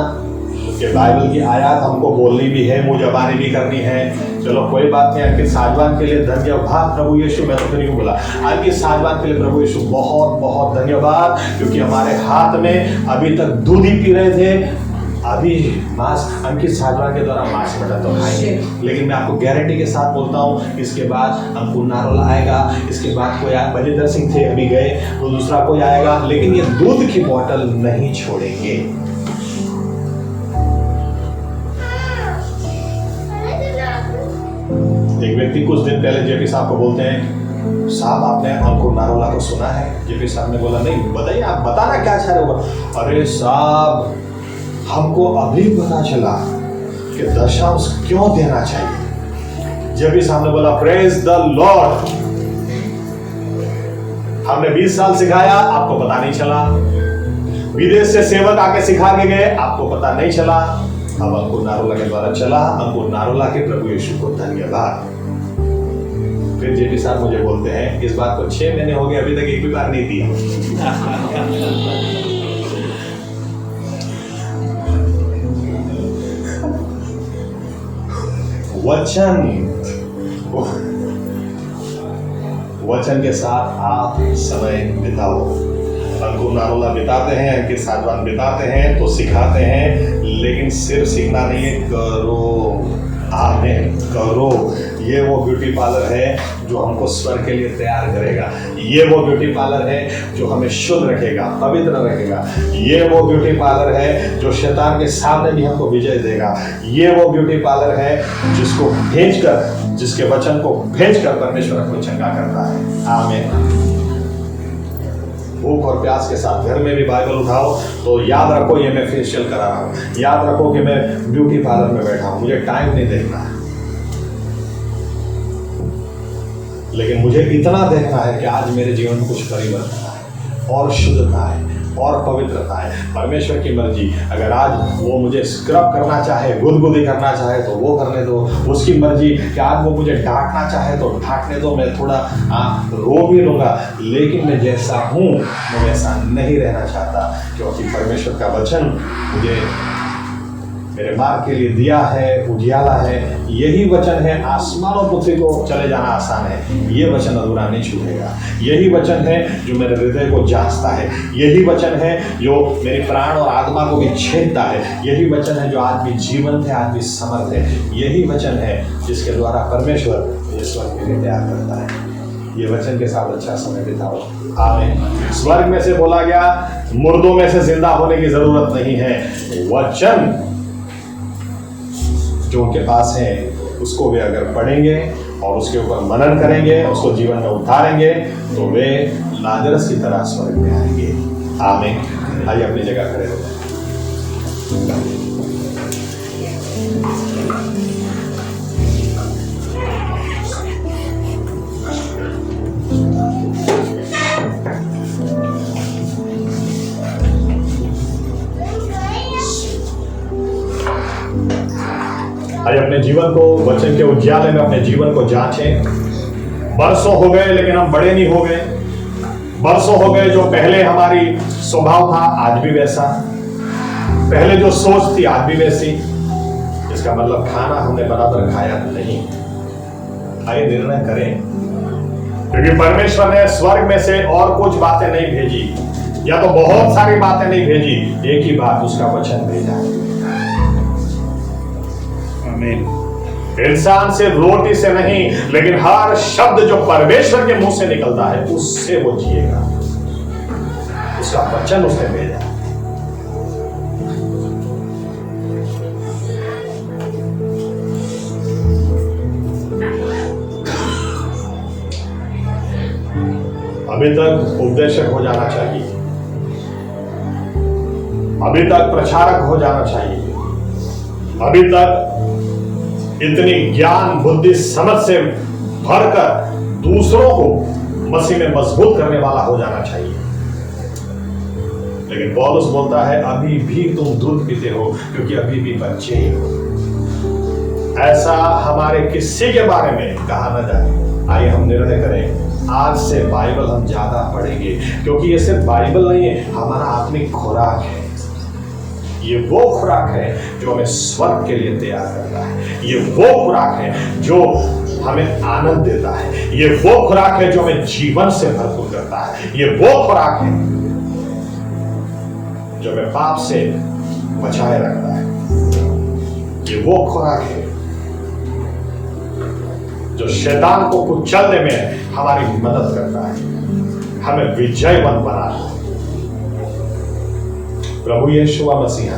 कि बाइबल की आयत हमको बोलनी भी है, मुंह जबानी भी करनी है। चलो कोई बात नहीं। अंकित साजवान के लिए धन्यवाद प्रभु यीशु। मैं तो नहीं बोला, अंकित साजवान के लिए प्रभु यीशु बहुत बहुत धन्यवाद, क्योंकि हमारे हाथ में अभी तक दूध ही पी रहे थे, अभी मांस अंकित साजवान के द्वारा मांस बटा तो खाएंगे। लेकिन मैं आपको गारंटी के साथ बोलता हूँ, इसके बाद अंकुर नारोला आएगा, इसके बाद कोई बलिंदर सिंह थे अभी गए, तो दूसरा कोई आएगा, लेकिन ये दूध की बोतल नहीं छोड़ेंगे। एक व्यक्ति कुछ दिन पहले जेपी साहब को बोलते हैं, साहब आपने अंकुर नारोला को सुना है? जेपी साहब ने बोला नहीं, बताइए आप, बताना क्या चाह रहे हो? अरे साहब हमको अभी पता चला कि दशांश क्यों देना चाहिए। जब भी सामने बोला प्रेज द लॉर्ड, हमने 20 साल सिखाया, आपको पता नहीं चला। विदेश से सेवक आके सिखा के गए, आपको पता नहीं चला। अब अंकुर नारोला के द्वारा चला। अंकुर नारोला के प्रभु यीशु को धन्यवाद। फिर जेपी साहब मुझे बोलते हैं, इस बात को 6 महीने हो गए, अभी तक एक भी बार नहीं दिया। वचन वचन के साथ आप समय बिताओ। अंकुर नारोला बिताते हैं, अंकित साजवान बिताते हैं तो सिखाते हैं, लेकिन सिर्फ सीखना नहीं है, करो। आमीन, करो। ये वो ब्यूटी पार्लर है जो हमको स्वर्ग के लिए तैयार करेगा। ये वो ब्यूटी पार्लर है जो हमें शुद्ध रखेगा, पवित्र रखेगा। ये वो ब्यूटी पार्लर है जो शैतान के सामने भी हमको विजय देगा। ये वो ब्यूटी पार्लर है जिसको भेजकर, जिसके वचन को भेजकर परमेश्वर हमको चंगा करता है। आमीन। भूख और प्यास के साथ घर में भी बाइबल उठाओ तो याद रखो ये मैं फेशियल करा रहा हूँ, याद रखो कि मैं ब्यूटी पार्लर में बैठा हूँ, मुझे टाइम नहीं देखना है, लेकिन मुझे इतना देखना है कि आज मेरे जीवन में कुछ परिवर्तन आए और शुद्धता है और पवित्रता है। परमेश्वर की मर्जी, अगर आज वो मुझे स्क्रब करना चाहे, गुदगुदी करना चाहे तो वो करने दो। उसकी मर्जी कि आज वो मुझे डांटना चाहे तो डांटने दो, मैं थोड़ा रो भी लूँगा, लेकिन मैं जैसा हूँ मैं वैसा नहीं रहना चाहता, क्योंकि परमेश्वर का वचन मुझे मेरे मार्ग के लिए दिया है, उजियाला है। यही वचन है, आसमान और पृथ्वी को चले जाना आसान है, ये वचन अधूरा नहीं छूटेगा। यही वचन है जो मेरे हृदय को जांचता है। यही वचन है जो मेरे प्राण और आत्मा को भी छेदता है। यही वचन है जो आज भी जीवंत है, आज भी समर्थ है। यही वचन है जिसके द्वारा परमेश्वर मुझे स्वर्ग के लिए तैयार करता है। ये वचन के साथ अच्छा समय बिताओ। आमीन। स्वर्ग में से बोला गया, मुर्दों में से जिंदा होने की जरूरत नहीं है। वचन जो उनके पास है उसको वे अगर पढ़ेंगे और उसके ऊपर मनन करेंगे, उसको जीवन में उतारेंगे, तो वे लाजरस की तरह स्वर्ग में आएंगे। आमीन। आइए अपनी जगह खड़े हो जाए। आज अपने जीवन को वचन के उजियाले में अपने जीवन को जांचें। बरसों हो गए लेकिन हम बड़े नहीं हो गए। बरसों हो गए, जो पहले हमारी स्वभाव था आज भी वैसा, पहले जो सोच थी आज भी वैसी। इसका मतलब खाना हमने बराबर खाया नहीं। आइए निर्णय करें, क्योंकि परमेश्वर ने स्वर्ग में से और कुछ बातें नहीं भेजी, या तो बहुत सारी बातें नहीं भेजी, एक ही बात, उसका वचन भेजा। इंसान से रोटी से नहीं, लेकिन हर शब्द जो परमेश्वर के मुंह से निकलता है उससे वो जिएगा। उसका वचन उसने भेजा। अभी तक उपदेशक हो जाना चाहिए, अभी तक प्रचारक हो जाना चाहिए, अभी तक इतनी ज्ञान बुद्धि समझ से भरकर दूसरों को मसीह में मजबूत करने वाला हो जाना चाहिए। लेकिन पौलुस बोलता है अभी भी तुम दूध पीते हो, क्योंकि अभी भी बच्चे ही हो। ऐसा हमारे किसी के बारे में कहा न जाए। आइए हम निर्णय करें, आज से बाइबल हम ज्यादा पढ़ेंगे, क्योंकि ये सिर्फ बाइबल नहीं है, हमारा आत्मिक खुराक है। ये वो खुराक है जो हमें स्वर्ग के लिए तैयार करता है। ये वो खुराक है जो हमें आनंद देता है। ये वो खुराक है जो हमें जीवन से भरपूर करता है। ये वो खुराक है जो हमें पाप से बचाए रखता है। ये वो खुराक है जो शैतान को कुचलने में हमारी मदद करता है, हमें विजयवंत बनाता है। प्रभु यीशु मसीहा,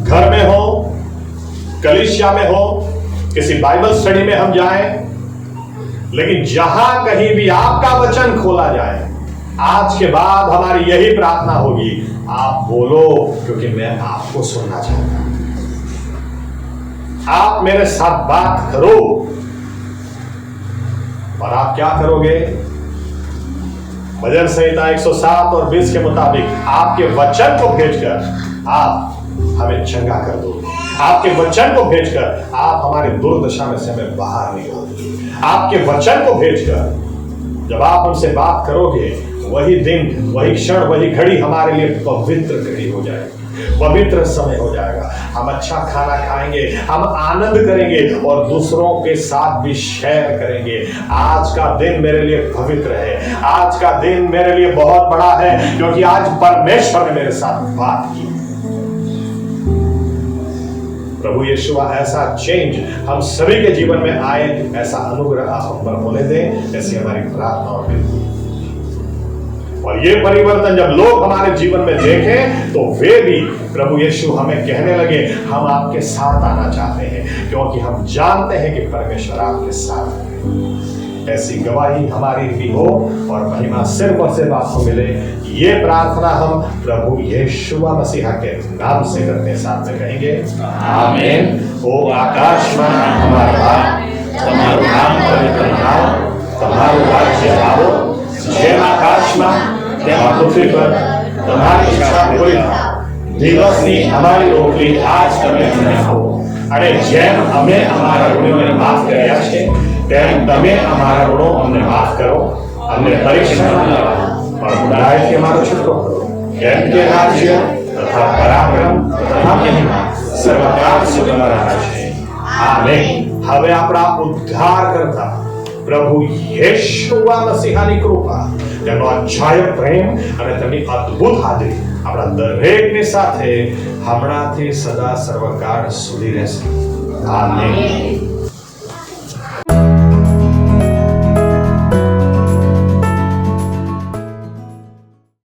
घर में हो, कलीसिया में हो, किसी बाइबल स्टडी में हम जाएं, लेकिन जहां कहीं भी आपका वचन खोला जाए, आज के बाद हमारी यही प्रार्थना होगी, आप बोलो, क्योंकि मैं आपको सुनना चाहता हूं। आप मेरे साथ बात करो। और आप क्या करोगे? भजन संहिता 107 और 20 के मुताबिक आपके वचन को भेजकर आप हमें चंगा कर दो। आपके वचन को भेजकर आप हमारी दुर्दशा में से हमें बाहर निकाल दो। आपके वचन को भेजकर जब आप हमसे बात करोगे, वही दिन, वही क्षण, वही घड़ी हमारे लिए पवित्र घड़ी हो जाएगी। पवित्र समय हो जाएगा। हम अच्छा खाना खाएंगे, हम आनंद करेंगे और दूसरों के साथ भी शेयर करेंगे। आज का दिन मेरे लिए पवित्र है, आज का दिन मेरे लिए बहुत बड़ा है, क्योंकि आज परमेश्वर ने मेरे साथ बात की। प्रभु यीशु ऐसा चेंज हम सभी के जीवन में आए, ऐसा अनुग्रह आप हम पर होने दें, ऐसी हमारी प्रार्थना और विनती। और ये परिवर्तन जब लोग हमारे जीवन में देखें तो वे भी प्रभु यीशु हमें कहने लगे, हम आपके साथ आना चाहते हैं, क्योंकि हम जानते हैं कि परमेश्वर आपके साथ है। ऐसी गवाही हमारी भी हो और महिमा सिर्फ और सिर्फ आपको मिले। ये प्रार्थना हम प्रभु यीशु मसीह के नाम से करते हैं, साथ में कहेंगे आमीन। ओ आकाशમાં हमारा बाप, તમારું નામ પવિત્ર થાઓ, તમારું રાજ્ય આવો, જેમ આકાશમાં તેમ પૃથ્વી પર તમારી ઈચ્છા પૂરી થાય। દિવસની અમારી રોટલી આજ તમે અમને આપો, અને જેમ અમે અમારા ઋણીઓને માફ કર્યા છે તેમ તમે અમારા ઋણો અમને માફ કરો, અમને પરીક્ષામાં ન લાવો, પણ બુરાઈથી અમારો છૂટકો કરો। કેમ કે રાજ્ય તથા પરાક્રમ તથા મહિમા સર્વકાળ સુધી તમારા છે। આમેન। હવે આપણા ઉદ્ધારકર્તા પ્રભુ યેશુવા મસીહાની કૃપા, તેમનો અછાય પ્રેમ અને તેમની અદ્ભુત હાજરી આપણા દરેકની સાથે હમણાંથી સદા સર્વકાળ સુધી રહેશે। આમેન।